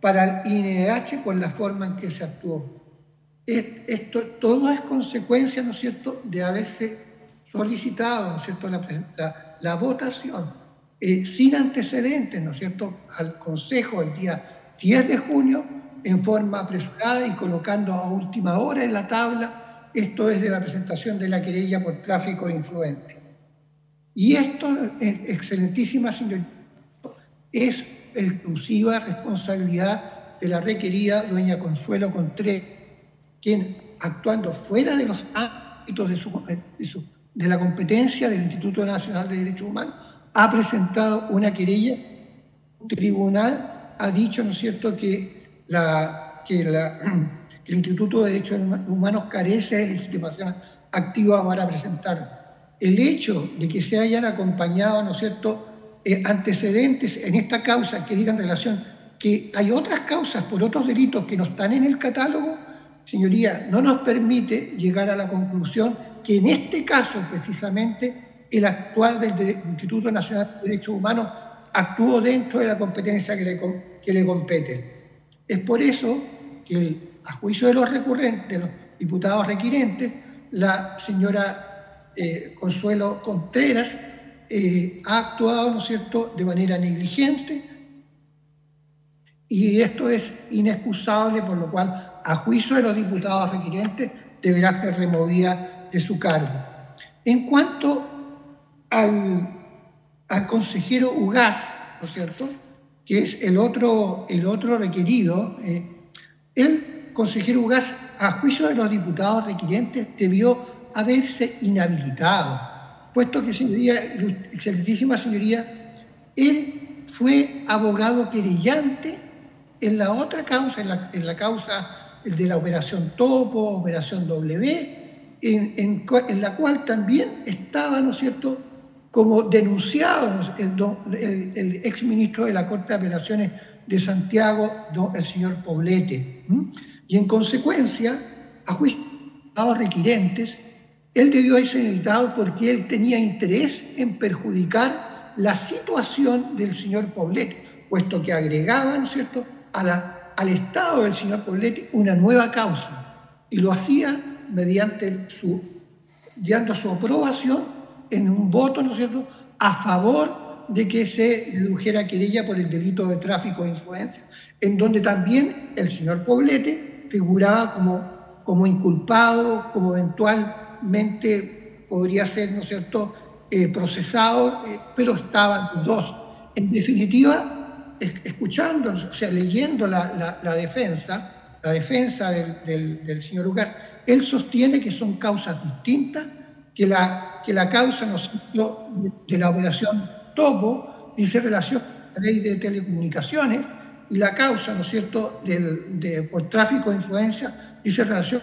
para el INDH por la forma en que se actuó. Esto todo es consecuencia, ¿no es cierto?, de haberse solicitado, ¿no es cierto?, la votación sin antecedentes, ¿no es cierto?, al Consejo el día 10 de junio en forma apresurada y colocando a última hora en la tabla, esto es de la presentación de la querella por tráfico de influencias. Y esto, excelentísima señoría, es exclusiva responsabilidad de la requerida doña Consuelo Contreras, quien, actuando fuera de los ámbitos de la competencia del Instituto Nacional de Derechos Humanos, ha presentado una querella. Un tribunal ha dicho, ¿no es cierto?, que el Instituto de Derechos Humanos carece de legitimación activa para presentar. El hecho de que se hayan acompañado, ¿no es cierto?, antecedentes en esta causa que digan relación que hay otras causas por otros delitos que no están en el catálogo, señoría, no nos permite llegar a la conclusión que en este caso precisamente el actual del Instituto Nacional de Derechos Humanos actuó dentro de la competencia que le compete. Es por eso que, a juicio de los recurrentes, de los diputados requirentes, la señora Consuelo Contreras ha actuado, ¿no es cierto?, de manera negligente, y esto es inexcusable, por lo cual, a juicio de los diputados requirentes, deberá ser removida de su cargo. En cuanto al consejero Ugaz, ¿no es cierto?, que es el otro requerido, el consejero Ugaz, a juicio de los diputados requirentes, debió haberse inhabilitado, puesto que, señoría, excelentísima señoría, él fue abogado querellante en la otra causa, en la causa de la Operación Topo, Operación W, en la cual también estaba, ¿no es cierto?, como denunciado el exministro de la Corte de Apelaciones de Santiago, el señor Poblete. Y en consecuencia, a juicio de los requirentes, él debió haberse inhabilitado porque él tenía interés en perjudicar la situación del señor Poblete, puesto que agregaba, ¿no es cierto?, al estado del señor Poblete una nueva causa, y lo hacía mediante dando su aprobación en un voto, ¿no es cierto?, a favor de que se dedujera querella por el delito de tráfico de influencias, en donde también el señor Poblete figuraba como inculpado, como eventualmente podría ser, ¿no es cierto?, procesado, pero estaban los dos. En definitiva, escuchando, o sea, leyendo la defensa del señor Ugaz, él sostiene que son causas distintas, que la causa, ¿no es cierto?, de la Operación Topo dice relación a la ley de telecomunicaciones, y la causa, ¿no es cierto?, por tráfico de influencia dice relación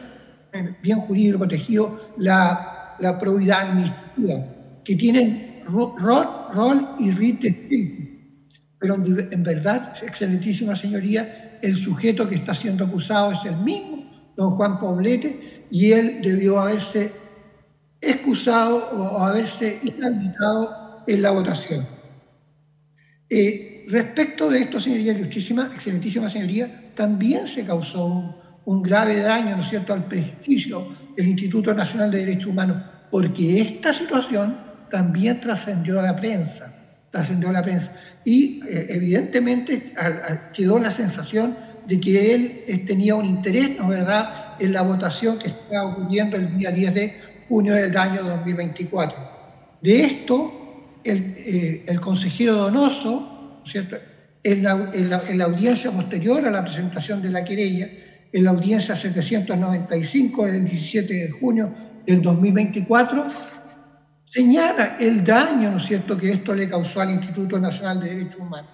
con el bien jurídico protegido, la probidad administrativa, que tienen rol y rit. Pero en verdad, excelentísima señoría, el sujeto que está siendo acusado es el mismo, don Juan Poblete, y él debió haberse excusado o haberse inhabilitado en la votación. Respecto de esto, señoría ilustrísima, excelentísima señoría, también se causó un grave daño, ¿no es cierto?, al prestigio del Instituto Nacional de Derechos Humanos, porque esta situación también trascendió a la prensa, y evidentemente quedó la sensación de que él tenía un interés, ¿no es verdad?, en la votación que está ocurriendo el día 10 de junio del año 2024. De esto, el consejero Donoso, ¿no es cierto?, en la audiencia posterior a la presentación de la querella, en la audiencia 795 del 17 de junio del 2024, señala el daño, ¿no es cierto?, que esto le causó al Instituto Nacional de Derechos Humanos.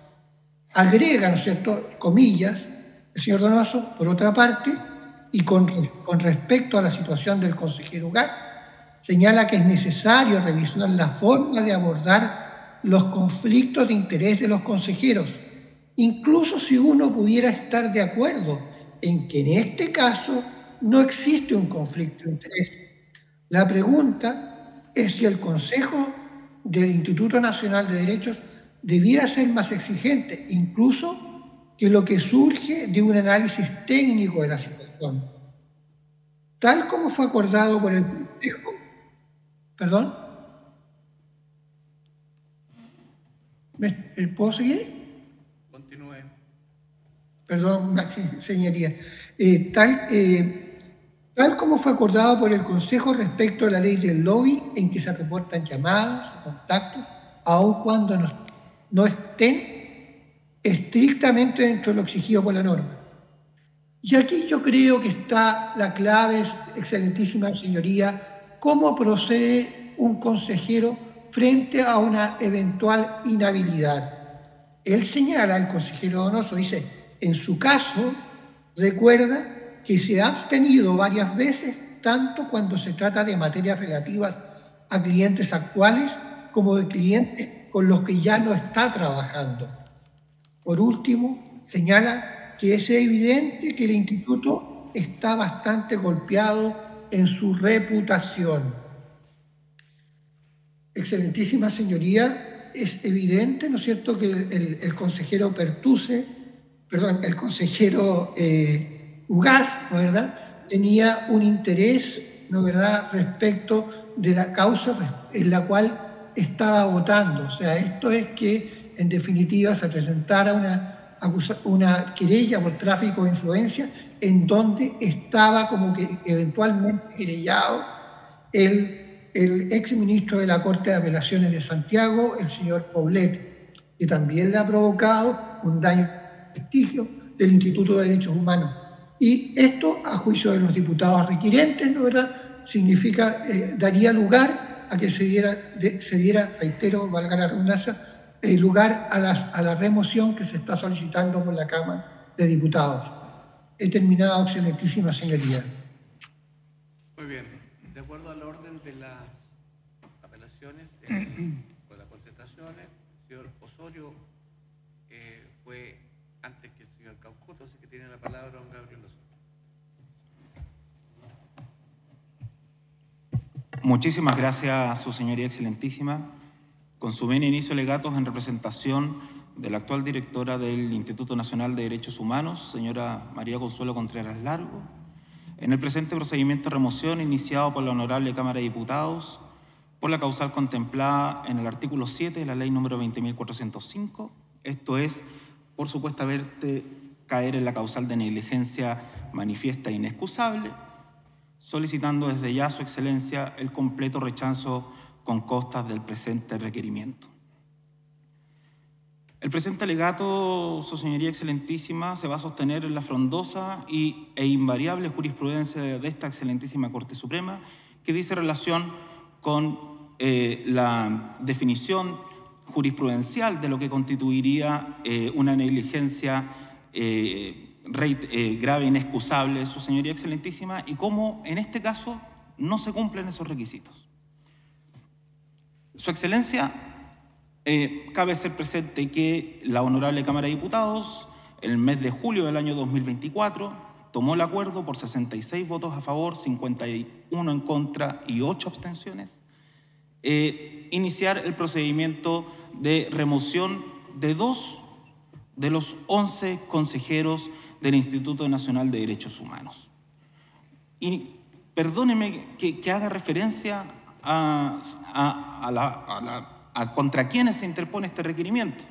Agrega, ¿no es cierto?, comillas, el señor Donoso, por otra parte, y con respecto a la situación del consejero Ugaz, señala que es necesario revisar la forma de abordar los conflictos de interés de los consejeros, incluso si uno pudiera estar de acuerdo en que en este caso no existe un conflicto de interés. La pregunta es si el Consejo del Instituto Nacional de Derechos debiera ser más exigente, incluso que lo que surge de un análisis técnico de la situación. Tal como fue acordado por el Consejo. ¿Perdón? ¿Puedo seguir? Continúe. Perdón, señoría. Tal como fue acordado por el Consejo respecto a la ley del lobby, en que se reportan llamadas o contactos, aun cuando no estén estrictamente dentro de lo exigido por la norma. Y aquí yo creo que está la clave, excelentísima señoría, cómo procede un consejero frente a una eventual inhabilidad. Él señala, el consejero Donoso dice, en su caso, recuerda que se ha abstenido varias veces, tanto cuando se trata de materias relativas a clientes actuales como de clientes con los que ya no está trabajando. Por último, señala que es evidente que el instituto está bastante golpeado en su reputación. Excelentísima señoría, es evidente, ¿no es cierto?, que el consejero el consejero Ugaz, ¿no es verdad?, tenía un interés, ¿no es verdad?, respecto de la causa en la cual estaba votando. O sea, esto es que, en definitiva, se presentara una querella por tráfico de influencia en donde estaba como que eventualmente querellado el exministro de la Corte de Apelaciones de Santiago, el señor Poblete, que también le ha provocado un daño al prestigio del Instituto de Derechos Humanos. Y esto, a juicio de los diputados requirentes, ¿no es verdad?, significa, daría lugar a que se diera, reitero, valga la redundancia, lugar a la remoción que se está solicitando por la Cámara de Diputados. He terminado, excelentísima señoría. Muy bien. De acuerdo al orden de las apelaciones con las contestaciones, el señor Osorio fue antes que el señor Caucoto, así que tiene la palabra don Gabriel Osorio. Muchísimas gracias, su señoría excelentísima. Con su venia inicio alegatos en representación de la actual directora del Instituto Nacional de Derechos Humanos, señora María Consuelo Contreras Largo, en el presente procedimiento de remoción iniciado por la Honorable Cámara de Diputados por la causal contemplada en el artículo 7 de la Ley número 20.405, esto es, por supuesta verte caer en la causal de negligencia manifiesta e inexcusable, solicitando desde ya a su excelencia el completo rechazo con costas del presente requerimiento. El presente alegato, su señoría excelentísima, se va a sostener en la frondosa e invariable jurisprudencia de esta excelentísima Corte Suprema, que dice relación con la definición jurisprudencial de lo que constituiría una negligencia grave e inexcusable, su señoría excelentísima, y cómo en este caso no se cumplen esos requisitos. Su excelencia, cabe hacer presente que la Honorable Cámara de Diputados, en el mes de julio del año 2024, tomó el acuerdo por 66 votos a favor, 51 en contra y 8 abstenciones, iniciar el procedimiento de remoción de 2 de los 11 consejeros del Instituto Nacional de Derechos Humanos. Y perdóneme que haga referencia a contra quienes se interpone este requerimiento,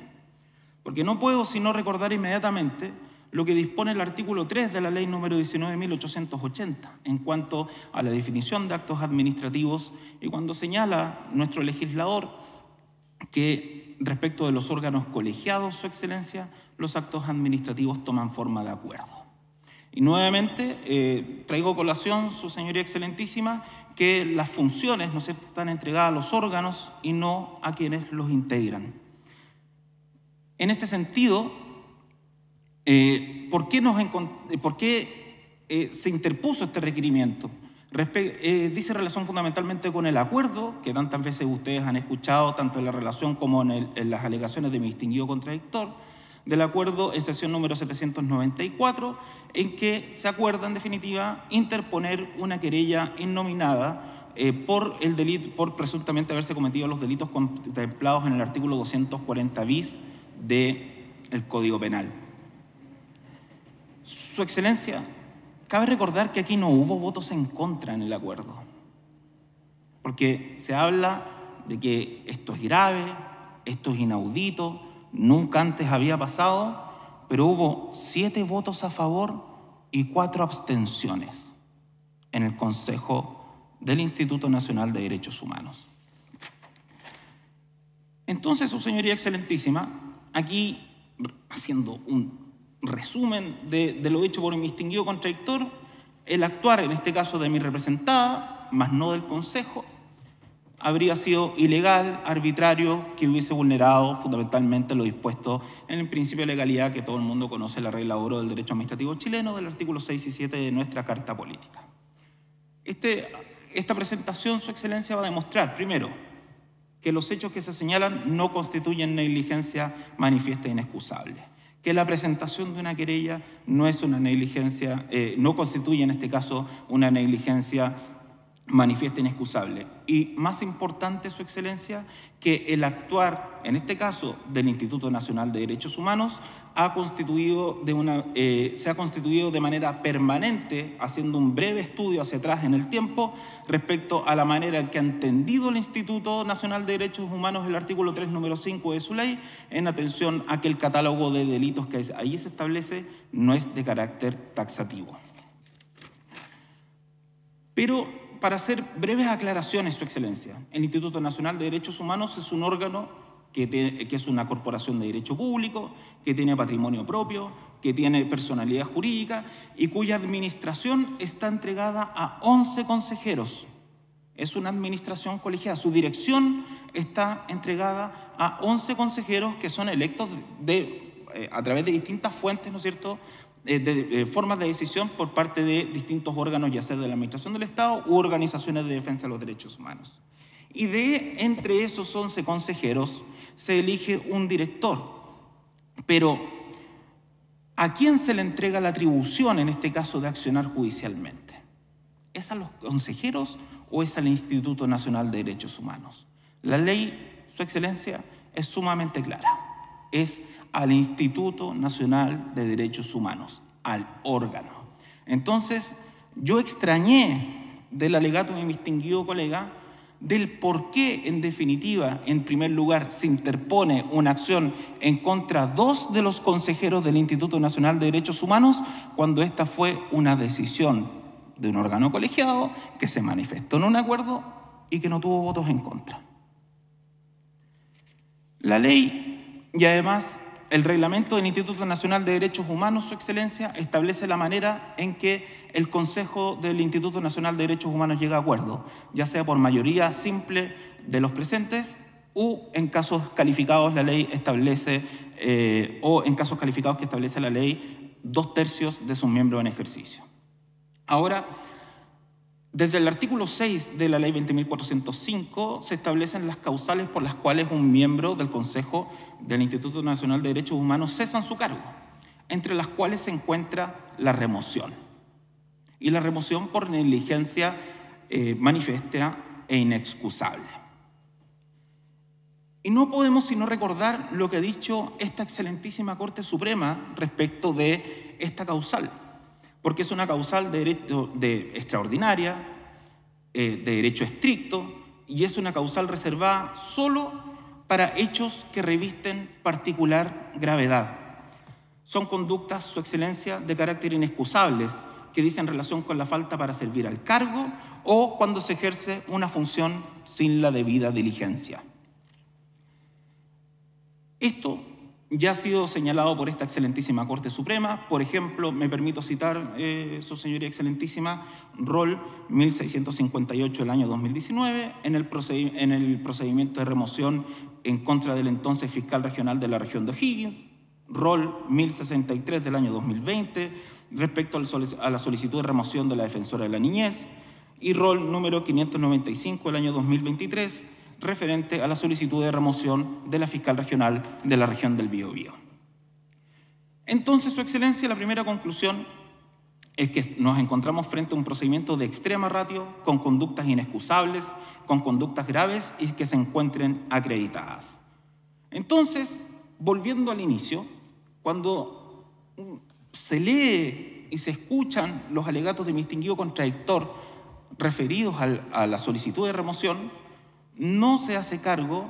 porque no puedo sino recordar inmediatamente lo que dispone el artículo 3 de la Ley número 19.880 en cuanto a la definición de actos administrativos y cuando señala nuestro legislador que respecto de los órganos colegiados, su excelencia, los actos administrativos toman forma de acuerdo. Y nuevamente traigo a colación, su señoría excelentísima, que las funciones, ¿no es cierto?, están entregadas a los órganos y no a quienes los integran. En este sentido, ¿por qué se interpuso este requerimiento. Dice relación fundamentalmente con el acuerdo, que tantas veces ustedes han escuchado, tanto en la relación como en las alegaciones de mi distinguido contradictor, del acuerdo en sesión número 794, en que se acuerda, en definitiva, interponer una querella innominada por presuntamente haberse cometido los delitos contemplados en el artículo 240 bis del Código Penal. Su Excelencia, cabe recordar que aquí no hubo votos en contra en el acuerdo, porque se habla de que esto es grave, esto es inaudito, nunca antes había pasado, pero hubo 7 votos a favor y 4 abstenciones en el Consejo del Instituto Nacional de Derechos Humanos. Entonces, Su Señoría Excelentísima, aquí haciendo un resumen de lo dicho por mi distinguido contradictor, el actuar, en este caso de mi representada, más no del Consejo, habría sido ilegal, arbitrario, que hubiese vulnerado fundamentalmente lo dispuesto en el principio de legalidad que todo el mundo conoce, la regla oro del derecho administrativo chileno, del artículo 6 y 7 de nuestra Carta Política. Esta presentación, Su Excelencia, va a demostrar, primero, que los hechos que se señalan no constituyen negligencia manifiesta e inexcusable, que la presentación de una querella no es una negligencia, no constituye en este caso una negligencia manifiesta e inexcusable. Y más importante, Su Excelencia, que el actuar, en este caso, del Instituto Nacional de Derechos Humanos se ha constituido de manera permanente, haciendo un breve estudio hacia atrás en el tiempo, respecto a la manera en que ha entendido el Instituto Nacional de Derechos Humanos el artículo 3, número 5 de su ley, en atención a que el catálogo de delitos que allí se establece no es de carácter taxativo. Pero, para hacer breves aclaraciones, Su Excelencia, el Instituto Nacional de Derechos Humanos es un órgano que es una corporación de derecho público, que tiene patrimonio propio, que tiene personalidad jurídica y cuya administración está entregada a 11 consejeros. Es una administración colegiada. Su dirección está entregada a 11 consejeros que son electos a través de distintas fuentes, ¿no es cierto?, de formas de decisión por parte de distintos órganos, ya sea de la Administración del Estado u organizaciones de defensa de los derechos humanos. Y entre esos 11 consejeros se elige un director. Pero, ¿a quién se le entrega la atribución, en este caso, de accionar judicialmente? ¿Es a los consejeros o es al Instituto Nacional de Derechos Humanos? La ley, Su Excelencia, es sumamente clara. Es al Instituto Nacional de Derechos Humanos, al órgano. Entonces, yo extrañé del alegato de mi distinguido colega del por qué, en definitiva, en primer lugar, se interpone una acción en contra de 2 de los consejeros del Instituto Nacional de Derechos Humanos, cuando esta fue una decisión de un órgano colegiado que se manifestó en un acuerdo y que no tuvo votos en contra. La ley y además el reglamento del Instituto Nacional de Derechos Humanos, Su Excelencia, establece la manera en que el Consejo del Instituto Nacional de Derechos Humanos llega a acuerdo, ya sea por mayoría simple de los presentes o en casos calificados la ley establece, o en casos calificados que establece la ley, 2/3 de sus miembros en ejercicio. Ahora, desde el artículo 6 de la ley 20.405 se establecen las causales por las cuales un miembro del Consejo del Instituto Nacional de Derechos Humanos cesa en su cargo, entre las cuales se encuentra la remoción. Y la remoción por negligencia manifiesta e inexcusable. Y no podemos sino recordar lo que ha dicho esta excelentísima Corte Suprema respecto de esta causal, porque es una causal de derecho extraordinaria, de derecho estricto, y es una causal reservada solo para hechos que revisten particular gravedad. Son conductas, Su Excelencia, de carácter inexcusables, que dicen relación con la falta para servir al cargo o cuando se ejerce una función sin la debida diligencia. Esto ya ha sido señalado por esta excelentísima Corte Suprema. Por ejemplo, me permito citar, Su Señoría Excelentísima, Rol 1658 del año 2019, en el procedimiento de remoción en contra del entonces fiscal regional de la región de O'Higgins, Rol 1063 del año 2020, respecto a la solicitud de remoción de la defensora de la niñez, y rol número 595 del año 2023, referente a la solicitud de remoción de la fiscal regional de la región del Biobío. Entonces, Su Excelencia, la primera conclusión es que nos encontramos frente a un procedimiento de extrema ratio, con conductas inexcusables, con conductas graves y que se encuentren acreditadas. Entonces, volviendo al inicio, cuando se lee y se escuchan los alegatos de mi distinguido contradictor referidos a la solicitud de remoción, no se hace cargo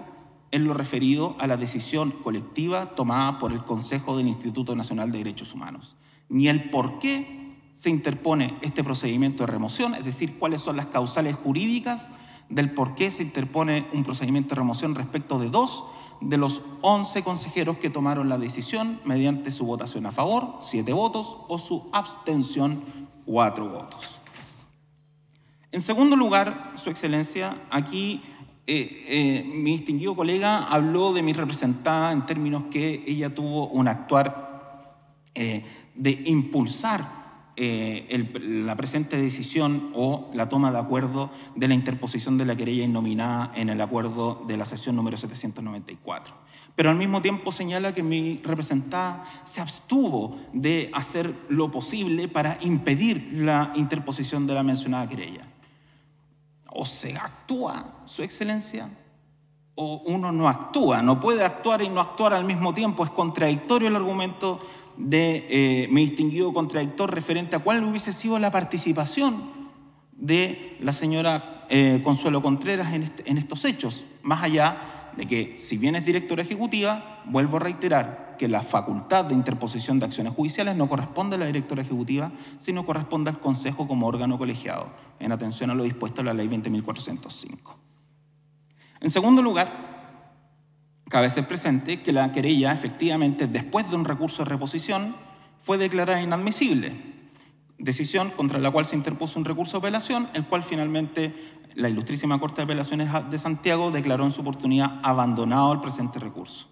en lo referido a la decisión colectiva tomada por el Consejo del Instituto Nacional de Derechos Humanos, ni el por qué se interpone este procedimiento de remoción, es decir, cuáles son las causales jurídicas del por qué se interpone un procedimiento de remoción respecto de 2 de los 11 consejeros que tomaron la decisión mediante su votación a favor, 7 votos, o su abstención, 4 votos. En segundo lugar, Su Excelencia, aquí mi distinguido colega habló de mi representada en términos que ella tuvo un actuar de impulsar la presente decisión o la toma de acuerdo de la interposición de la querella innominada en el acuerdo de la sesión número 794. Pero al mismo tiempo señala que mi representada se abstuvo de hacer lo posible para impedir la interposición de la mencionada querella. O se actúa, Su Excelencia, o uno no actúa. No puede actuar y no actuar al mismo tiempo. Es contradictorio el argumento de mi distinguido contradictor referente a cuál hubiese sido la participación de la señora Consuelo Contreras en estos hechos, más allá de que, si bien es directora ejecutiva, vuelvo a reiterar que la facultad de interposición de acciones judiciales no corresponde a la directora ejecutiva, sino corresponde al Consejo como órgano colegiado, en atención a lo dispuesto en la Ley 20.405. En segundo lugar, cabe ser presente que la querella, efectivamente, después de un recurso de reposición, fue declarada inadmisible, decisión contra la cual se interpuso un recurso de apelación, el cual finalmente la Ilustrísima Corte de Apelaciones de Santiago declaró en su oportunidad abandonado el presente recurso.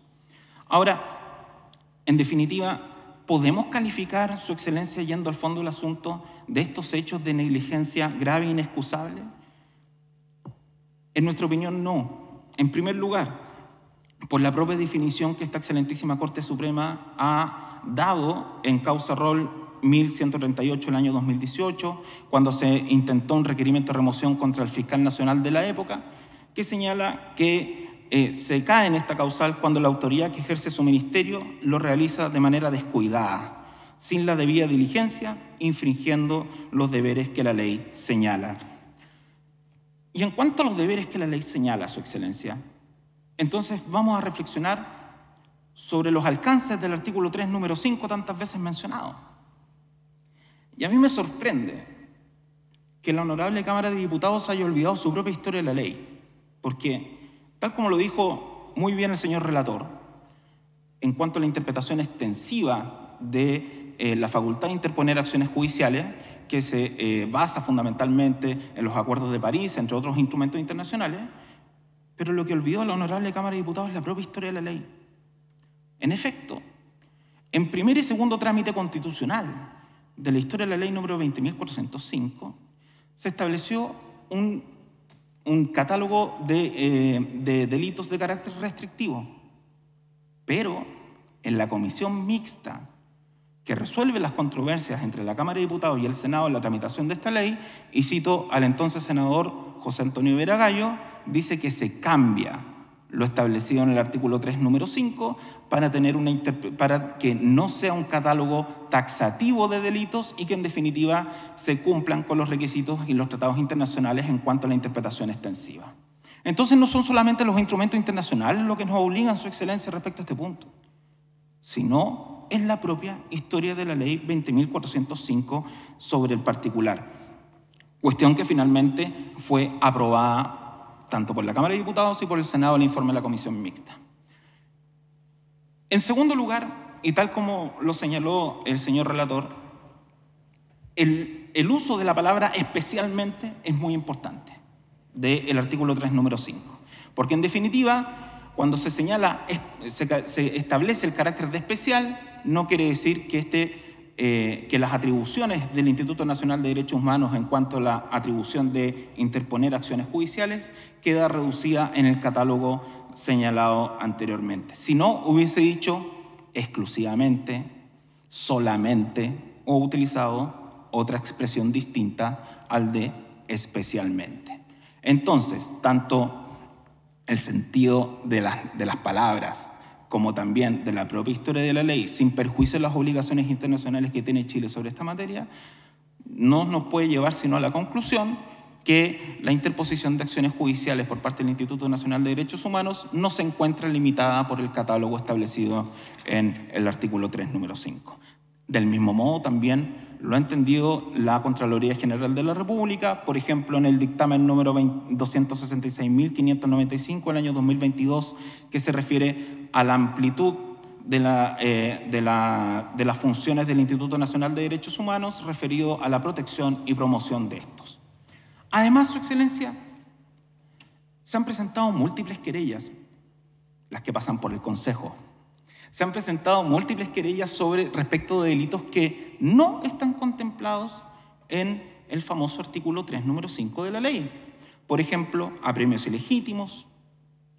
Ahora, en definitiva, ¿podemos calificar, Su Excelencia, yendo al fondo del asunto, de estos hechos de negligencia grave e inexcusable? En nuestra opinión, no. En primer lugar, por la propia definición que esta excelentísima Corte Suprema ha dado en causa rol 1138 del año 2018, cuando se intentó un requerimiento de remoción contra el fiscal nacional de la época, que señala que se cae en esta causal cuando la autoridad que ejerce su ministerio lo realiza de manera descuidada, sin la debida diligencia, infringiendo los deberes que la ley señala. Y en cuanto a los deberes que la ley señala, Su Excelencia, entonces vamos a reflexionar sobre los alcances del artículo 3, número 5, tantas veces mencionado. Y a mí me sorprende que la honorable Cámara de Diputados haya olvidado su propia historia de la ley, porque, tal como lo dijo muy bien el señor relator, en cuanto a la interpretación extensiva de la facultad de interponer acciones judiciales, que se basa fundamentalmente en los acuerdos de París, entre otros instrumentos internacionales, pero lo que olvidó la honorable Cámara de Diputados es la propia historia de la ley. En efecto, en primer y segundo trámite constitucional de la historia de la ley número 20.405, se estableció un catálogo de delitos de carácter restrictivo, pero en la comisión mixta que resuelve las controversias entre la Cámara de Diputados y el Senado en la tramitación de esta ley, y cito al entonces senador José Antonio Vera Gallo, dice que se cambia lo establecido en el artículo 3, número 5, para que no sea un catálogo taxativo de delitos y que en definitiva se cumplan con los requisitos y los tratados internacionales en cuanto a la interpretación extensiva. Entonces no son solamente los instrumentos internacionales los que nos obligan, Su Excelencia, respecto a este punto, sino es la propia historia de la ley 20.405 sobre el particular, cuestión que finalmente fue aprobada tanto por la Cámara de Diputados y por el Senado en el informe de la Comisión Mixta. En segundo lugar, y tal como lo señaló el señor relator, el uso de la palabra especialmente es muy importante del artículo 3, número 5, porque en definitiva, cuando se señala, se establece el carácter de especial, no quiere decir que este que las atribuciones del Instituto Nacional de Derechos Humanos en cuanto a la atribución de interponer acciones judiciales queda reducida en el catálogo señalado anteriormente. Si no, hubiese dicho exclusivamente, solamente o utilizado otra expresión distinta al de especialmente. Entonces, tanto el sentido de las palabras como también de la propia historia de la ley, sin perjuicio de las obligaciones internacionales que tiene Chile sobre esta materia, no nos puede llevar sino a la conclusión que la interposición de acciones judiciales por parte del Instituto Nacional de Derechos Humanos no se encuentra limitada por el catálogo establecido en el artículo 3, número 5. Del mismo modo, también lo ha entendido la Contraloría General de la República, por ejemplo, en el dictamen número 266.595 del año 2022, que se refiere a la amplitud de las funciones del Instituto Nacional de Derechos Humanos referido a la protección y promoción de estos. Además, Su Excelencia, se han presentado múltiples querellas, las que pasan por el Consejo. Se han presentado múltiples querellas respecto de delitos que no están contemplados en el famoso artículo 3, número 5 de la ley. Por ejemplo, apremios ilegítimos,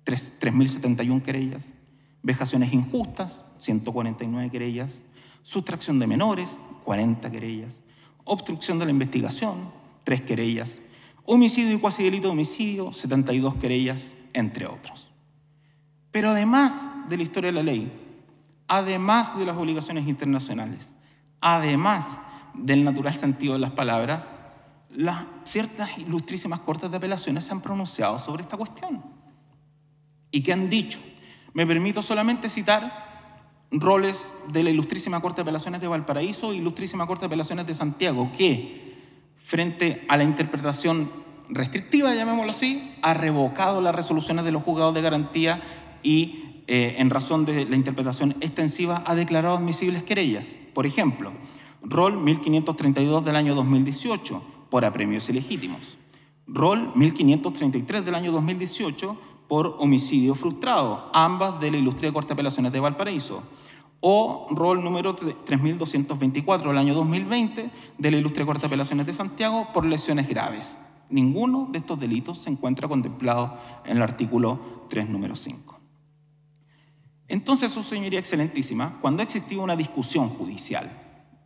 3.071 querellas, vejaciones injustas, 149 querellas, sustracción de menores, 40 querellas, obstrucción de la investigación, 3 querellas, homicidio y cuasi delito de homicidio, 72 querellas, entre otros. Pero además de la historia de la ley, además de las obligaciones internacionales, además del natural sentido de las palabras, las ciertas ilustrísimas cortes de apelaciones se han pronunciado sobre esta cuestión. ¿Y qué han dicho? Me permito solamente citar roles de la Ilustrísima Corte de Apelaciones de Valparaíso y Ilustrísima Corte de Apelaciones de Santiago, que, frente a la interpretación restrictiva, llamémoslo así, ha revocado las resoluciones de los juzgados de garantía y en razón de la interpretación extensiva, ha declarado admisibles querellas. Por ejemplo, rol 1532 del año 2018 por apremios ilegítimos. Rol 1533 del año 2018 por homicidio frustrado, ambas de la Ilustre Corte de Apelaciones de Valparaíso. O rol número 3224 del año 2020 de la Ilustre Corte de Apelaciones de Santiago por lesiones graves. Ninguno de estos delitos se encuentra contemplado en el artículo 3, número 5. Entonces, Su Señoría Excelentísima, cuando ha existido una discusión judicial,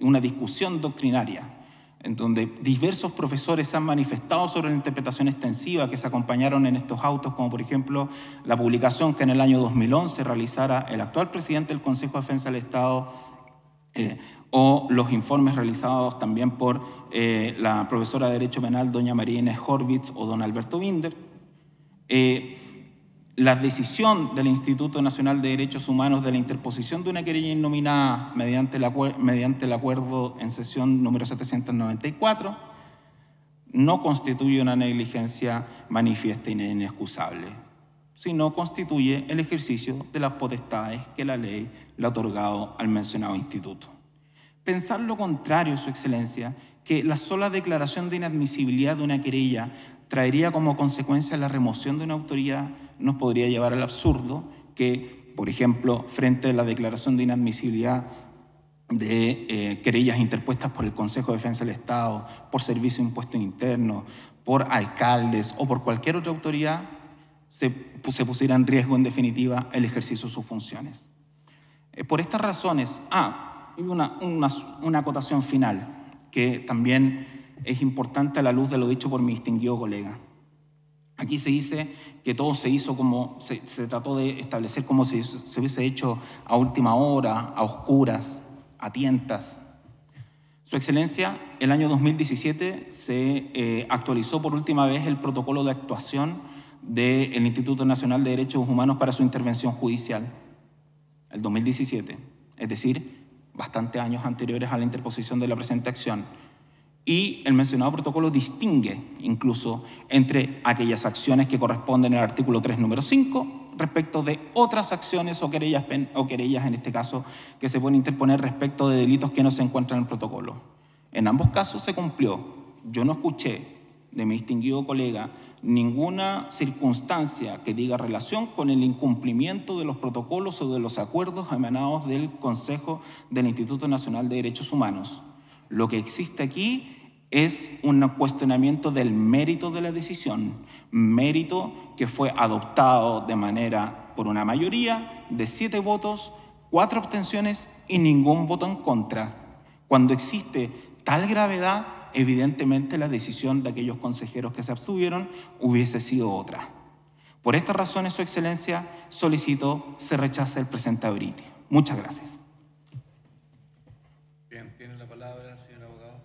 una discusión doctrinaria, en donde diversos profesores se han manifestado sobre la interpretación extensiva que se acompañaron en estos autos, como por ejemplo la publicación que en el año 2011 realizara el actual presidente del Consejo de Defensa del Estado, o los informes realizados también por la profesora de Derecho Penal, doña María Inés Horvitz o don Alberto Binder, la decisión del Instituto Nacional de Derechos Humanos de la interposición de una querella innominada mediante el acuerdo en sesión número 794 no constituye una negligencia manifiesta e inexcusable, sino constituye el ejercicio de las potestades que la ley le ha otorgado al mencionado instituto. Pensar lo contrario, Su Excelencia, que la sola declaración de inadmisibilidad de una querella traería como consecuencia la remoción de una autoridad, nos podría llevar al absurdo que, por ejemplo, frente a la declaración de inadmisibilidad de querellas interpuestas por el Consejo de Defensa del Estado, por Servicio de Impuestos Internos, por alcaldes o por cualquier otra autoridad, se pusiera en riesgo, en definitiva, el ejercicio de sus funciones. Por estas razones, y una acotación final, que también es importante a la luz de lo dicho por mi distinguido colega. Aquí se dice que todo se hizo como, se trató de establecer como si se hubiese hecho a última hora, a oscuras, a tientas. Su Excelencia, el año 2017 se actualizó por última vez el protocolo de actuación del Instituto Nacional de Derechos Humanos para su intervención judicial, el 2017, es decir, bastantes años anteriores a la interposición de la presente acción. Y el mencionado protocolo distingue incluso entre aquellas acciones que corresponden al artículo 3, número 5, respecto de otras acciones o querellas en este caso que se pueden interponer respecto de delitos que no se encuentran en el protocolo. En ambos casos se cumplió. Yo no escuché de mi distinguido colega ninguna circunstancia que diga relación con el incumplimiento de los protocolos o de los acuerdos emanados del Consejo del Instituto Nacional de Derechos Humanos. Lo que existe aquí es un cuestionamiento del mérito de la decisión, mérito que fue adoptado por una mayoría de 7 votos, 4 abstenciones y ningún voto en contra. Cuando existe tal gravedad, evidentemente la decisión de aquellos consejeros que se abstuvieron hubiese sido otra. Por estas razones, Su Excelencia, solicito se rechace el presente abrite. Muchas gracias. Bien, tiene la palabra, señor abogado.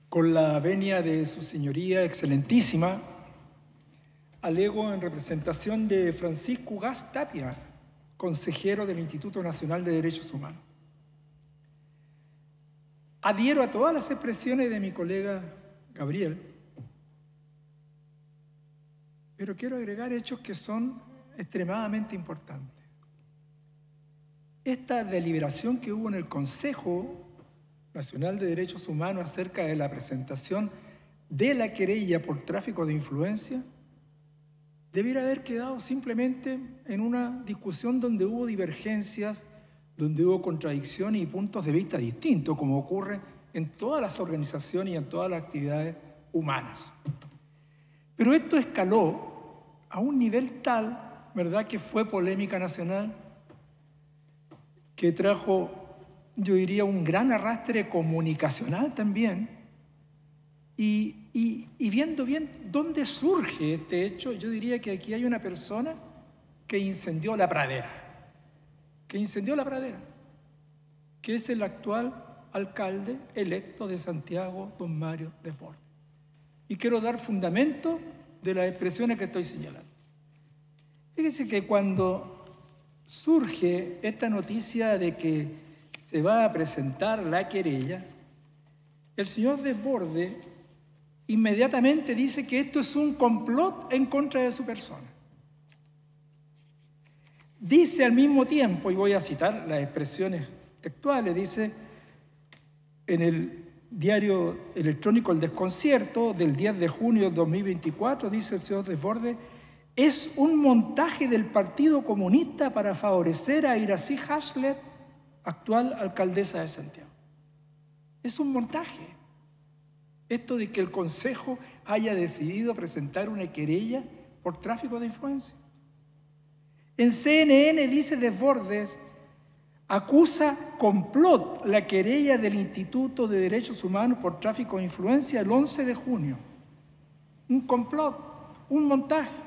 Con la venia de su señoría excelentísima, alego en representación de Francisco Ugaz Tapia, consejero del Instituto Nacional de Derechos Humanos. Adhiero a todas las expresiones de mi colega Gabriel, pero quiero agregar hechos que son extremadamente importantes. Esta deliberación que hubo en el Consejo Nacional de Derechos Humanos acerca de la presentación de la querella por tráfico de influencia debiera haber quedado simplemente en una discusión donde hubo divergencias, donde hubo contradicciones y puntos de vista distintos, como ocurre en todas las organizaciones y en todas las actividades humanas. Pero esto escaló a un nivel tal, ¿verdad?, que fue polémica nacional, que trajo, yo diría, un gran arrastre comunicacional también. Y viendo bien dónde surge este hecho, yo diría que aquí hay una persona que incendió la pradera, que es el actual alcalde electo de Santiago, don Mario Desbordes. Y quiero dar fundamento de las expresiones que estoy señalando. Fíjese que cuando surge esta noticia de que se va a presentar la querella, el señor Desbordes inmediatamente dice que esto es un complot en contra de su persona. Dice al mismo tiempo, y voy a citar las expresiones textuales, dice en el diario electrónico El Desconcierto del 10 de junio de 2024, dice el señor Desbordes, es un montaje del Partido Comunista para favorecer a Iracy Hasler, actual alcaldesa de Santiago. Es un montaje. Esto de que el Consejo haya decidido presentar una querella por tráfico de influencia. En CNN dice Desbordes, acusa complot la querella del Instituto de Derechos Humanos por tráfico de influencia el 11 de junio. Un complot, un montaje.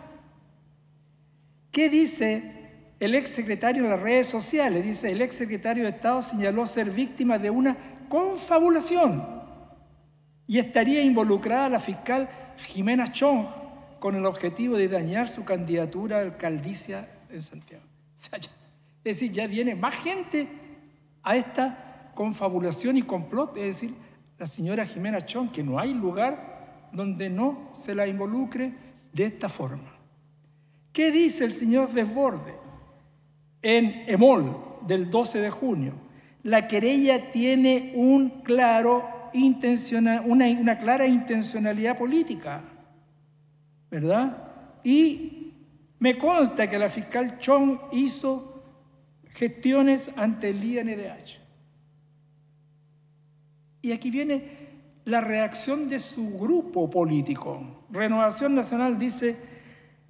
¿Qué dice el exsecretario en las redes sociales? Dice, el exsecretario de Estado señaló ser víctima de una confabulación y estaría involucrada la fiscal Jimena Chong con el objetivo de dañar su candidatura a alcaldicia en Santiago. O sea, es decir, ya viene más gente a esta confabulación y complot, es decir, la señora Jimena Chong, que no hay lugar donde no se la involucre de esta forma. ¿Qué dice el señor Desbordes en EMOL del 12 de junio? La querella tiene una clara intencionalidad política, ¿verdad? Y me consta que la fiscal Chong hizo gestiones ante el INDH. Y aquí viene la reacción de su grupo político. Renovación Nacional dice,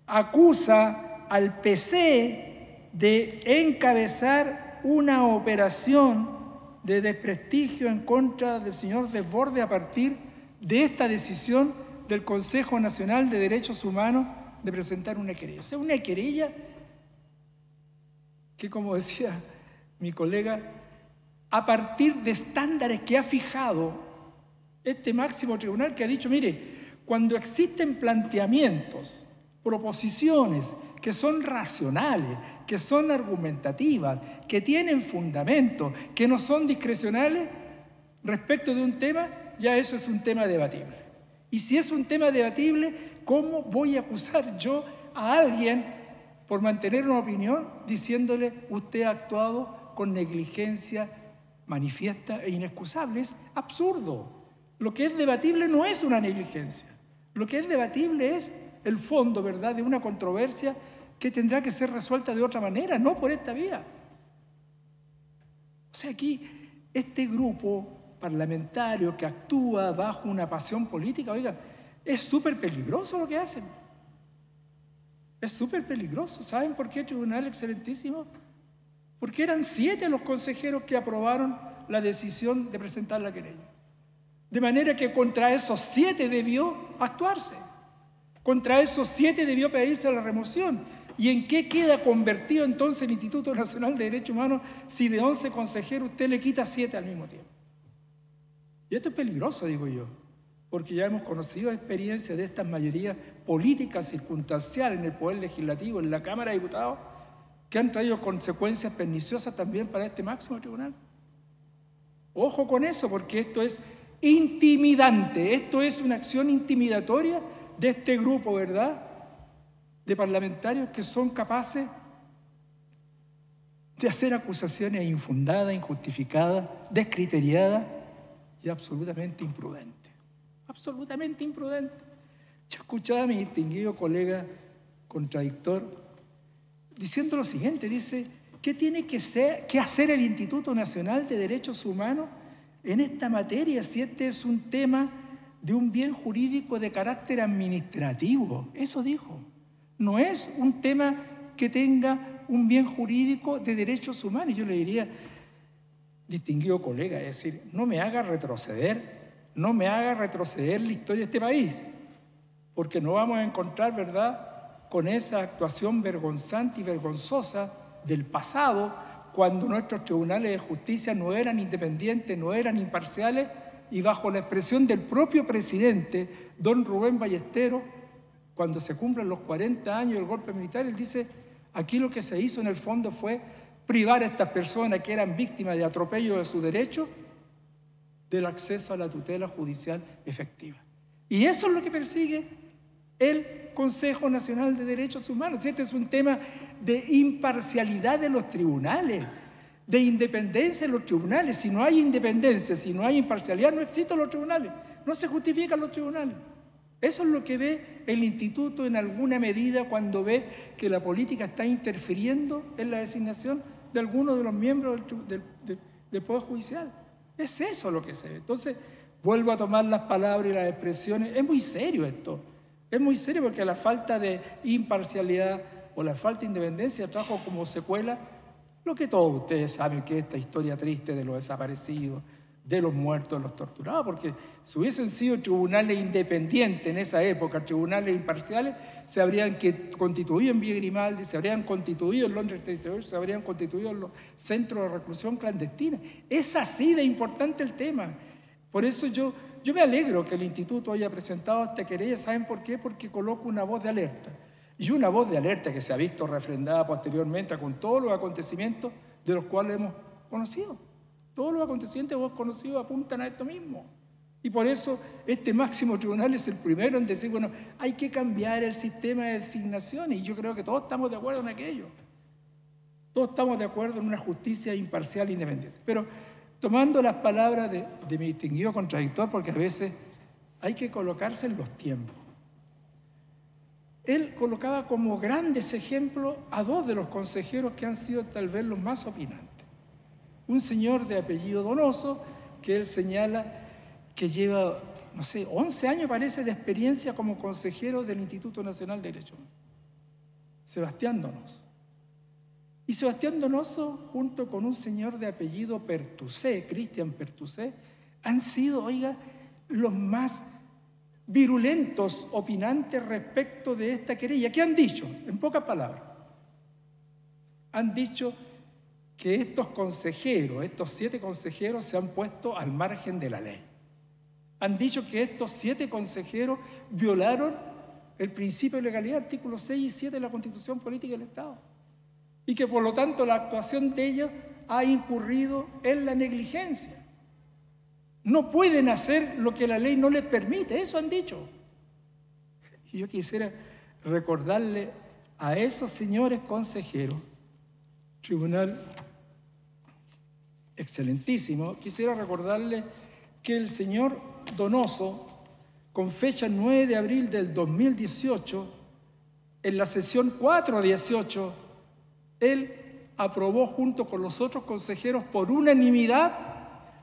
acusa al PC de encabezar una operación de desprestigio en contra del señor Desbordes a partir de esta decisión del Consejo Nacional de Derechos Humanos de presentar una querella. O sea, una querella que, como decía mi colega, a partir de estándares que ha fijado este máximo tribunal, que ha dicho, mire, cuando existen planteamientos, proposiciones que son racionales, que son argumentativas, que tienen fundamento, que no son discrecionales respecto de un tema, ya eso es un tema debatible. Y si es un tema debatible, ¿cómo voy a acusar yo a alguien por mantener una opinión diciéndole usted ha actuado con negligencia manifiesta e inexcusable. Es absurdo. Lo que es debatible no es una negligencia. Lo que es debatible es el fondo, ¿verdad?, de una controversia que tendrá que ser resuelta de otra manera, no por esta vía. O sea, aquí este grupo parlamentario que actúa bajo una pasión política, oiga, es súper peligroso lo que hacen. Es súper peligroso. ¿Saben por qué, Tribunal Excelentísimo? Porque eran 7 los consejeros que aprobaron la decisión de presentar la querella. De manera que contra esos 7 debió actuarse. Contra esos 7 debió pedirse la remoción. ¿Y en qué queda convertido entonces el Instituto Nacional de Derechos Humanos si de 11 consejeros usted le quita 7 al mismo tiempo? Y esto es peligroso, digo yo, porque ya hemos conocido experiencias de estas mayorías políticas circunstanciales en el Poder Legislativo, en la Cámara de Diputados, que han traído consecuencias perniciosas también para este máximo tribunal. Ojo con eso, porque esto es intimidante, esto es una acción intimidatoria de este grupo, ¿verdad?, de parlamentarios que son capaces de hacer acusaciones infundadas, injustificadas, descriteriadas y absolutamente imprudentes. Absolutamente imprudentes. Yo escuchaba a mi distinguido colega contradictor diciendo lo siguiente, dice, ¿qué tiene que hacer el Instituto Nacional de Derechos Humanos en esta materia si este es un tema de un bien jurídico de carácter administrativo? Eso dijo. No es un tema que tenga un bien jurídico de derechos humanos. Yo le diría, distinguido colega, es decir, no me haga retroceder la historia de este país, porque no vamos a encontrar, ¿verdad?, con esa actuación vergonzante y vergonzosa del pasado, cuando nuestros tribunales de justicia no eran independientes, no eran imparciales, y bajo la expresión del propio presidente, don Rubén Ballesteros, cuando se cumplen los 40 años del golpe militar, él dice, aquí lo que se hizo en el fondo fue privar a estas personas que eran víctimas de atropello de sus derechos del acceso a la tutela judicial efectiva. Y eso es lo que persigue el Consejo Nacional de Derechos Humanos. Este es un tema de imparcialidad de los tribunales, de independencia de los tribunales. Si no hay independencia, si no hay imparcialidad, no existen los tribunales, no se justifican los tribunales. Eso es lo que ve el instituto en alguna medida cuando ve que la política está interfiriendo en la designación de algunos de los miembros del Poder Judicial. Es eso lo que se ve. Entonces, vuelvo a tomar las palabras y las expresiones. Es muy serio esto. Es muy serio porque la falta de imparcialidad o la falta de independencia trajo como secuela lo que todos ustedes saben, que es esta historia triste de los desaparecidos, de los muertos, de los torturados, porque si hubiesen sido tribunales independientes en esa época, tribunales imparciales, se habrían constituido en Villa Grimaldi, se habrían constituido en Londres 38, se habrían constituido en los centros de reclusión clandestina. Es así de importante el tema. Por eso yo me alegro que el instituto haya presentado esta querella. ¿Saben por qué? Porque coloca una voz de alerta. Y una voz de alerta que se ha visto refrendada posteriormente con todos los acontecimientos de los cuales hemos conocido. Todos los acontecimientos que hemos conocido apuntan a esto mismo. Y por eso este máximo tribunal es el primero en decir, bueno, hay que cambiar el sistema de designaciones. Y yo creo que todos estamos de acuerdo en aquello. Todos estamos de acuerdo en una justicia imparcial e independiente. Pero tomando las palabras de mi distinguido contradictor, porque a veces hay que colocarse en los tiempos. Él colocaba como grandes ejemplos a 2 de los consejeros que han sido tal vez los más opinantes. Un señor de apellido Donoso, que él señala que lleva, 11 años parece de experiencia como consejero del Instituto Nacional de Derechos Humanos. Sebastián Donoso. Y Sebastián Donoso, junto con un señor de apellido Pertusé, Cristian Pertusé, han sido, oiga, los más virulentos opinantes respecto de esta querella. ¿Qué han dicho? En pocas palabras. Han dicho que estos consejeros, estos 7 consejeros se han puesto al margen de la ley. Han dicho que estos 7 consejeros violaron el principio de legalidad, artículos 6 y 7 de la Constitución Política del Estado. Y que por lo tanto la actuación de ellos ha incurrido en la negligencia. No pueden hacer lo que la ley no les permite, eso han dicho. Y yo quisiera recordarle a esos señores consejeros, Tribunal excelentísimo, quisiera recordarle que el señor Donoso, con fecha 9 de abril del 2018, en la sesión 418, él aprobó junto con los otros consejeros por unanimidad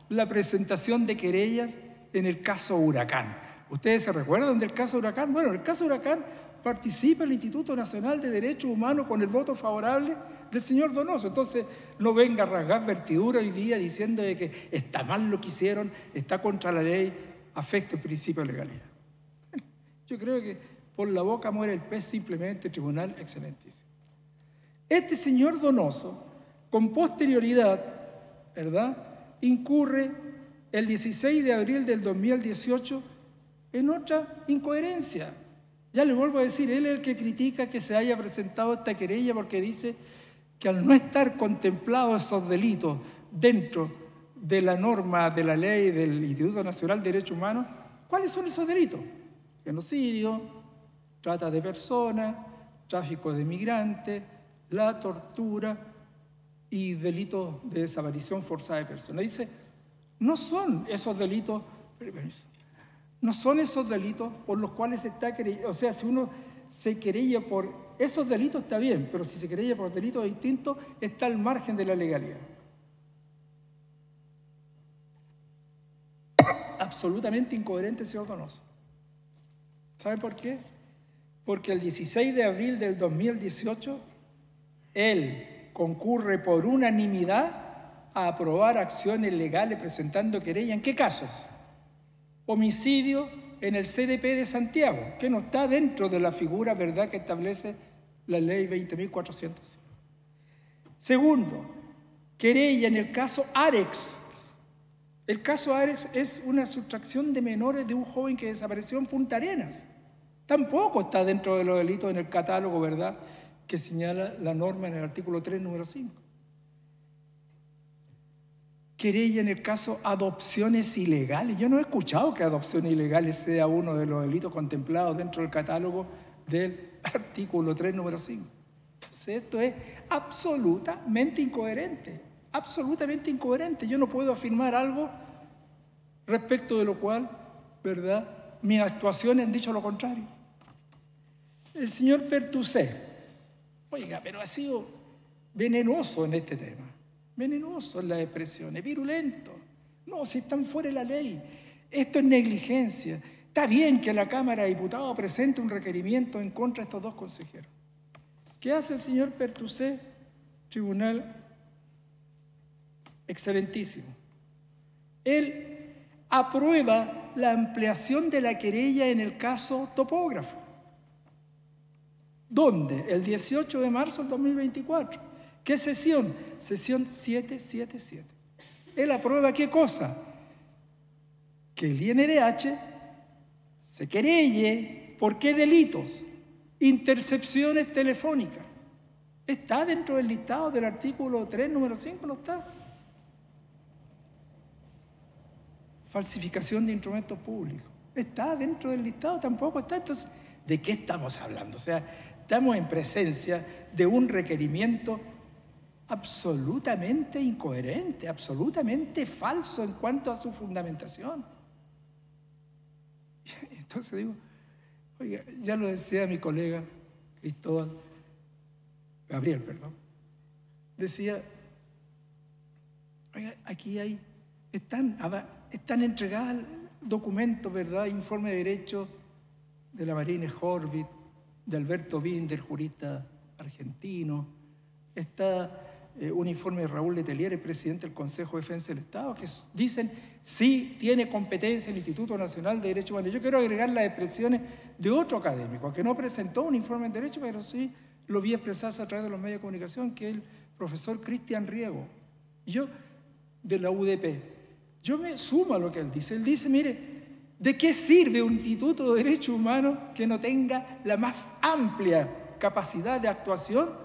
la presentación de querellas en el caso Huracán. ¿Ustedes se recuerdan del caso Huracán? Bueno, en el caso Huracán participa el Instituto Nacional de Derechos Humanos con el voto favorable del señor Donoso. Entonces, no venga a rasgar vestidura hoy día diciendo de que está mal lo que hicieron, está contra la ley, afecta el principio de legalidad. Yo creo que por la boca muere el pez, simplemente, tribunal excelentísimo. Este señor Donoso, con posterioridad, ¿verdad?, incurre el 16 de abril del 2018 en otra incoherencia. Ya le vuelvo a decir, él es el que critica que se haya presentado esta querella porque dice que al no estar contemplados esos delitos dentro de la norma de la ley del Instituto Nacional de Derechos Humanos, ¿cuáles son esos delitos? Genocidio, trata de personas, tráfico de migrantes, la tortura y delitos de desaparición forzada de personas. Dice, no son esos delitos, no son esos delitos por los cuales se está querellando. O sea, si uno se querella por esos delitos está bien, pero si se querella por delitos distintos está al margen de la legalidad. Absolutamente incoherente, señor Donoso. ¿Sabe por qué? Porque el 16 de abril del 2018 él concurre por unanimidad a aprobar acciones legales presentando querella. ¿En qué casos? Homicidio en el CDP de Santiago, que no está dentro de la figura, ¿verdad?, que establece la ley 20.400. Segundo, querella en el caso Arex. El caso Arex es una sustracción de menores de un joven que desapareció en Punta Arenas. Tampoco está dentro de los delitos en el catálogo, ¿verdad?, que señala la norma en el artículo 3, número 5. Querella en el caso adopciones ilegales. Yo no he escuchado que adopciones ilegales sea uno de los delitos contemplados dentro del catálogo del artículo 3, número 5. Entonces esto es absolutamente incoherente, absolutamente incoherente. Yo no puedo afirmar algo respecto de lo cual, ¿verdad?, mis actuaciones han dicho lo contrario. El señor Pertusé, oiga, pero ha sido venenoso en este tema. Venenoso en las expresiones, virulento. No, si están fuera de la ley. Esto es negligencia. Está bien que la Cámara de Diputados presente un requerimiento en contra de estos dos consejeros. ¿Qué hace el señor Pertusé? Tribunal excelentísimo. Él aprueba la ampliación de la querella en el caso Topógrafo. ¿Dónde? El 18 de marzo del 2024. ¿Qué sesión? Sesión 777. Él aprueba ¿qué cosa? Que el INDH se querelle. ¿Por qué delitos? Intercepciones telefónicas. ¿Está dentro del listado del artículo 3, número 5? No está. Falsificación de instrumentos públicos. ¿Está dentro del listado? Tampoco está. Entonces, ¿de qué estamos hablando? O sea, estamos en presencia de un requerimiento absolutamente incoherente, absolutamente falso en cuanto a su fundamentación. Entonces digo, oiga, ya lo decía mi colega Gabriel, decía, oiga, aquí están entregados documentos, ¿verdad?, informe de derecho de la Marina Horvitz, de Alberto Binder, jurista argentino, está un informe de Raúl Letelier, el presidente del Consejo de Defensa del Estado, que dicen sí tiene competencia el Instituto Nacional de Derechos Humanos. Yo quiero agregar las expresiones de otro académico, que no presentó un informe de derecho, pero sí lo vi expresarse a través de los medios de comunicación, que es el profesor Cristian Riego, yo de la UDP. Yo me sumo a lo que él dice. Él dice, mire, ¿de qué sirve un Instituto de Derechos Humanos que no tenga la más amplia capacidad de actuación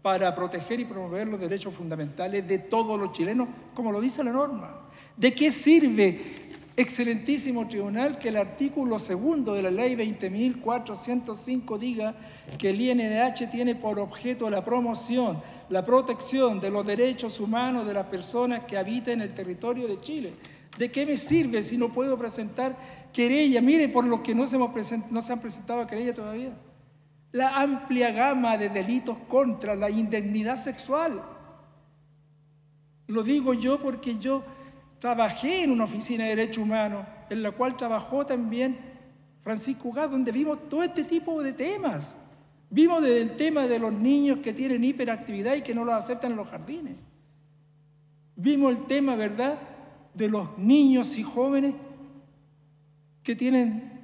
para proteger y promover los derechos fundamentales de todos los chilenos, como lo dice la norma? ¿De qué sirve excelentísimo tribunal, que el artículo 2 de la ley 20.405 diga que el INDH tiene por objeto la promoción, la protección de los derechos humanos de las personas que habitan en el territorio de Chile. ¿De qué me sirve si no puedo presentar querella? Mire, por lo que no se han presentado querella todavía. La amplia gama de delitos contra la indemnidad sexual. Lo digo yo porque yo trabajé en una oficina de derechos humanos, en la cual trabajó también Francisco Ugaz, donde vimos todo este tipo de temas. Vimos desde el tema de los niños que tienen hiperactividad y que no los aceptan en los jardines. Vimos el tema, ¿verdad?, de los niños y jóvenes que tienen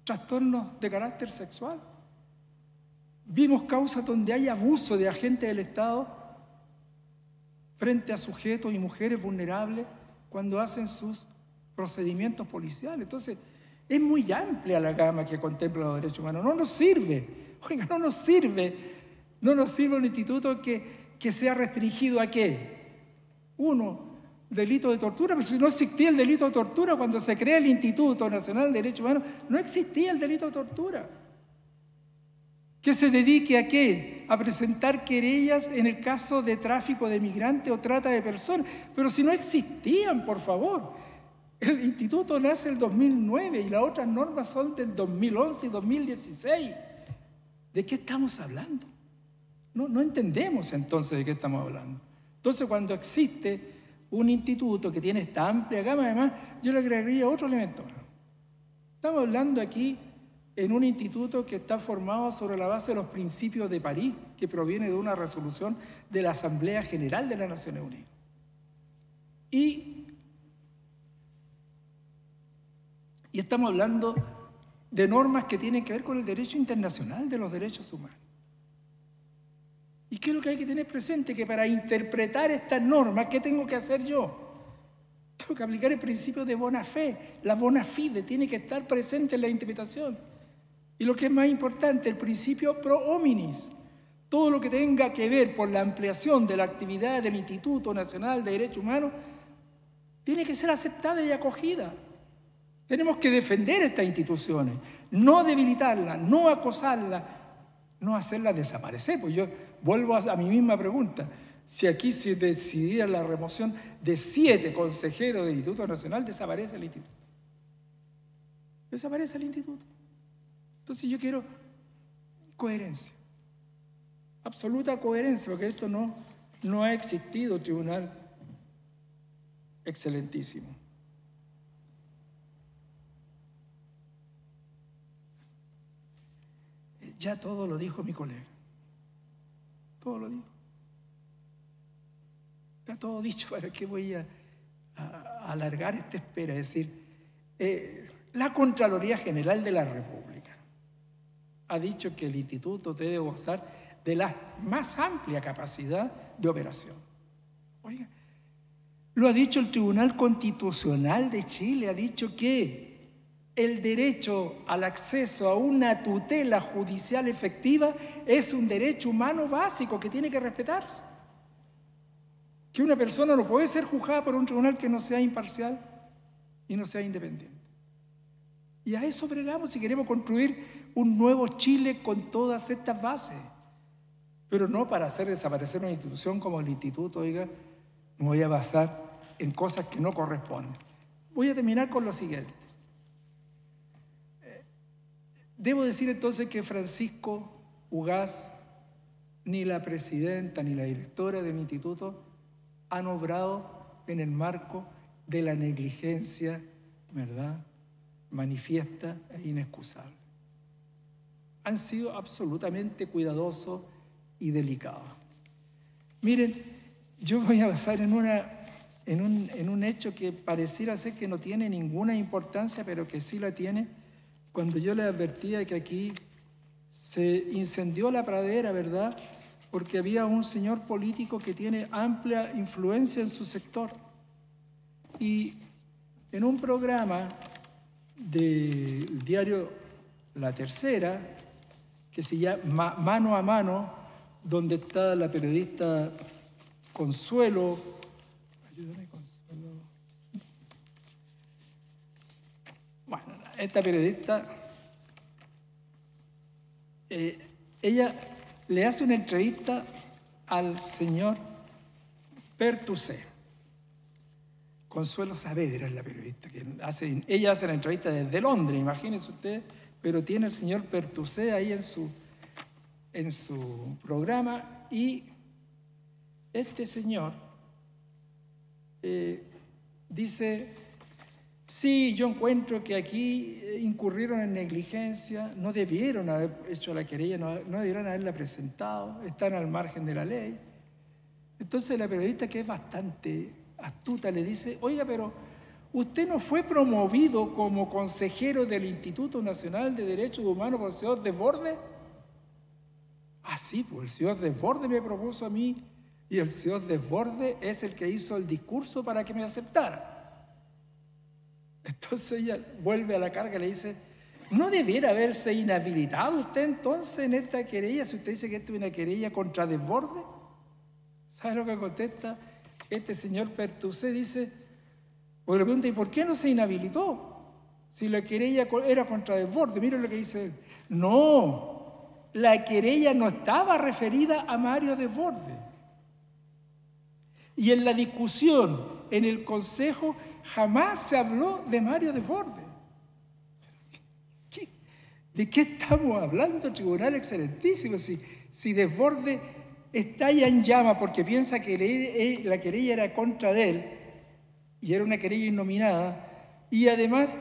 trastornos de carácter sexual. Vimos causas donde hay abuso de agentes del Estado frente a sujetos y mujeres vulnerables cuando hacen sus procedimientos policiales. Entonces, es muy amplia la gama que contempla los derechos humanos. No nos sirve, oiga, no nos sirve un instituto que sea restringido a ¿qué? Uno, delito de tortura, pero si no existía el delito de tortura cuando se crea el Instituto Nacional de Derechos Humanos, no existía el delito de tortura. Que se dedique a ¿qué? A presentar querellas en el caso de tráfico de migrantes o trata de personas. Pero si no existían, por favor. El instituto nace en el 2009 y las otras normas son del 2011 y 2016. ¿De qué estamos hablando? No entendemos entonces de qué estamos hablando. Entonces, cuando existe un instituto que tiene esta amplia gama, además, yo le agregaría otro elemento. Estamos hablando aquí en un instituto que está formado sobre la base de los principios de París, que proviene de una resolución de la Asamblea General de las Naciones Unidas. Y estamos hablando de normas que tienen que ver con el derecho internacional de los derechos humanos. ¿Y qué es lo que hay que tener presente? Que para interpretar estas normas, ¿qué tengo que hacer yo? Tengo que aplicar el principio de bona fe. La bona fide tiene que estar presente en la interpretación. Y lo que es más importante, el principio pro hominis. Todo lo que tenga que ver por la ampliación de la actividad del Instituto Nacional de Derechos Humanos tiene que ser aceptada y acogida. Tenemos que defender estas instituciones, no debilitarlas, no acosarlas, no hacerlas desaparecer. Pues yo vuelvo a mi misma pregunta. Si aquí se decidiera la remoción de 7 consejeros del Instituto Nacional, desaparece el instituto. Desaparece el instituto. Entonces yo quiero coherencia, absoluta coherencia, porque esto no ha existido, tribunal excelentísimo. Ya todo lo dijo mi colega, todo lo dijo. Está todo dicho, ¿para qué voy a alargar esta espera? Es decir, la Contraloría General de la República ha dicho que el instituto debe gozar de la más amplia capacidad de operación. Oiga, lo ha dicho el Tribunal Constitucional de Chile, ha dicho que el derecho al acceso a una tutela judicial efectiva es un derecho humano básico que tiene que respetarse. Que una persona no puede ser juzgada por un tribunal que no sea imparcial y no sea independiente. Y a eso bregamos si queremos construir un nuevo Chile con todas estas bases. Pero no para hacer desaparecer una institución como el instituto, oiga, me voy a basar en cosas que no corresponden. Voy a terminar con lo siguiente. Debo decir entonces que Francisco Ugaz, ni la presidenta ni la directora del instituto han obrado en el marco de la negligencia, ¿verdad?, manifiesta e inexcusable. Han sido absolutamente cuidadosos y delicados. Miren, yo voy a basar en un hecho que pareciera ser que no tiene ninguna importancia, pero que sí la tiene. Cuando yo les advertía que aquí se incendió la pradera, ¿verdad?, porque había un señor político que tiene amplia influencia en su sector. Y en un programa del diario La Tercera, que se llama Mano a Mano, donde está la periodista Consuelo, ayúdame, Consuelo, esta periodista, ella le hace una entrevista al señor Pertusé. Consuelo Saavedra es la periodista. Ella hace la entrevista desde Londres, imagínense usted, pero tiene al señor Pertusé ahí en su programa, y este señor dice: sí, yo encuentro que aquí incurrieron en negligencia, no debieron haber hecho la querella, no debieron haberla presentado, están al margen de la ley. Entonces la periodista, que es bastante astuta, le dice: oiga, pero usted no fue promovido como consejero del Instituto Nacional de Derechos Humanos por el señor Desbordes. Ah, sí, pues el señor Desbordes me propuso a mí, y el señor Desbordes es el que hizo el discurso para que me aceptara. Entonces ella vuelve a la carga y le dice: ¿no debiera haberse inhabilitado usted entonces en esta querella si usted dice que esta es una querella contra Desbordes? ¿Sabe lo que contesta este señor Pertusé? Dice, pues le pregunta: ¿y por qué no se inhabilitó? Si la querella era contra Desbordes. Miren lo que dice él. No, la querella no estaba referida a Mario Desbordes. Y en la discusión en el Consejo jamás se habló de Mario Desbordes. ¿De qué estamos hablando, Tribunal Excelentísimo? Si Desbordes está ya en llama porque piensa que la querella era contra de él y era una querella innominada, y además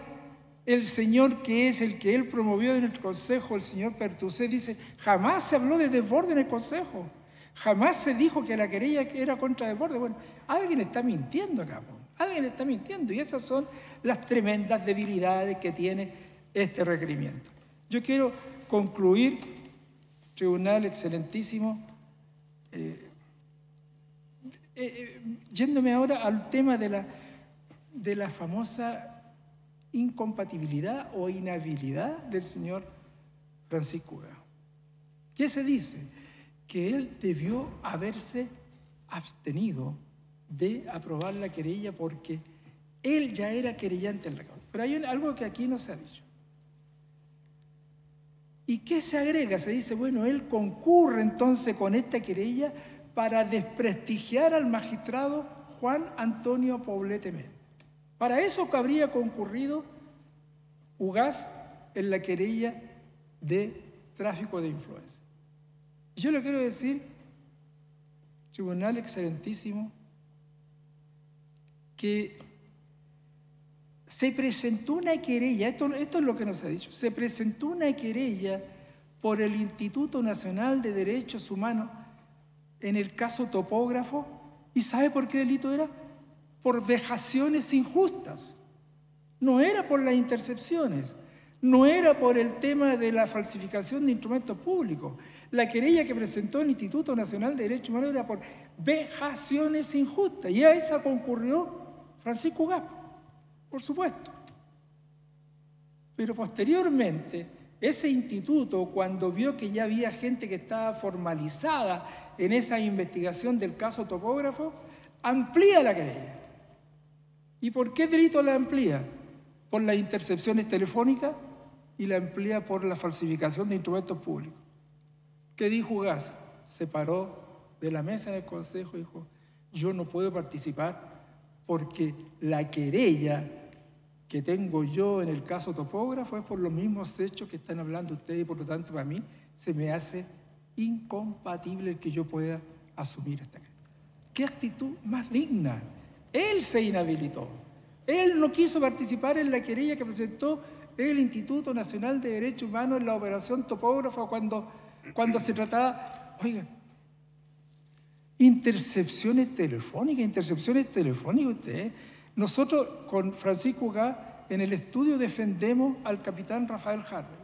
el señor que es el que él promovió en el Consejo, el señor Pertusé, dice: jamás se habló de Desbordes en el Consejo, jamás se dijo que la querella era contra Desbordes. Bueno, alguien está mintiendo acá, alguien está mintiendo, y esas son las tremendas debilidades que tiene este requerimiento. Yo quiero concluir, Tribunal Excelentísimo, yéndome ahora al tema de la famosa incompatibilidad o inhabilidad del señor Francisco Ugás. ¿Qué se dice? Que él debió haberse abstenido de aprobar la querella porque él ya era querellante en recaudo. Pero hay algo que aquí no se ha dicho. ¿Y qué se agrega? Se dice, bueno, él concurre entonces con esta querella para desprestigiar al magistrado Juan Antonio Poblete Mel. Para eso que habría concurrido Ugás en la querella de tráfico de influencia. Yo le quiero decir, Tribunal Excelentísimo, que se presentó una querella, esto es lo que nos ha dicho, se presentó una querella por el Instituto Nacional de Derechos Humanos en el caso Topógrafo, ¿y sabe por qué delito era? Por vejaciones injustas. No era por las intercepciones, no era por el tema de la falsificación de instrumentos públicos. La querella que presentó el Instituto Nacional de Derechos Humanos era por vejaciones injustas, y a esa concurrió Francisco Ugás, por supuesto. Pero posteriormente, ese instituto, cuando vio que ya había gente que estaba formalizada en esa investigación del caso Topógrafo, amplía la querella. ¿Y por qué delito la amplía? Por las intercepciones telefónicas, y la amplía por la falsificación de instrumentos públicos. ¿Qué dijo Ugás? Se paró de la mesa en el Consejo y dijo: yo no puedo participar porque la querella que tengo yo en el caso Topógrafo es por los mismos hechos que están hablando ustedes, y por lo tanto para mí se me hace incompatible el que yo pueda asumir esta querella. ¿Qué actitud más digna? Él se inhabilitó. Él no quiso participar en la querella que presentó el Instituto Nacional de Derechos Humanos en la operación Topógrafo cuando se trataba, oigan, intercepciones telefónicas ustedes. Nosotros con Francisco Ugás en el estudio defendemos al capitán Rafael Harvey.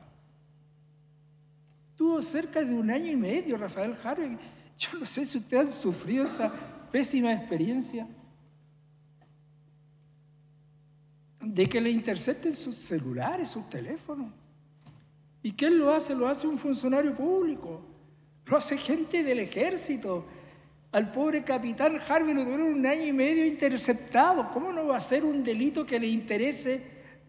Tuvo cerca de 1 año y medio Rafael Harvey. Yo no sé si ustedes han sufrido esa pésima experiencia de que le intercepten sus celulares, sus teléfonos. ¿Y quién lo hace? Lo hace un funcionario público, lo hace gente del ejército. Al pobre capitán Harvey lo tuvieron 1 año y medio interceptado. ¿Cómo no va a ser un delito que le interese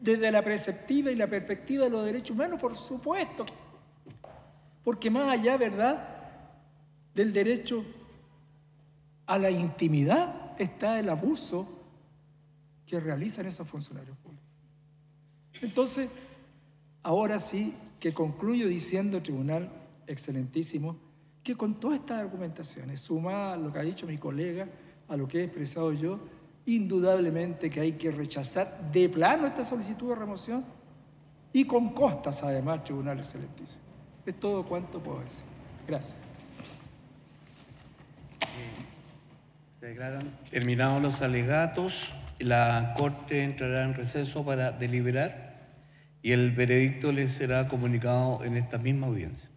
desde la perspectiva y la perspectiva de los derechos humanos, por supuesto. Porque más allá, ¿verdad?, del derecho a la intimidad está el abuso que realizan esos funcionarios públicos. Entonces, ahora sí que concluyo diciendo, Tribunal Excelentísimo, que con todas estas argumentaciones, sumada a lo que ha dicho mi colega, a lo que he expresado yo, indudablemente que hay que rechazar de plano esta solicitud de remoción y con costas, además, Tribunal Excelentísimo. Es todo cuanto puedo decir. Gracias. Se declaran terminados los alegatos. La Corte entrará en receso para deliberar y el veredicto les será comunicado en esta misma audiencia.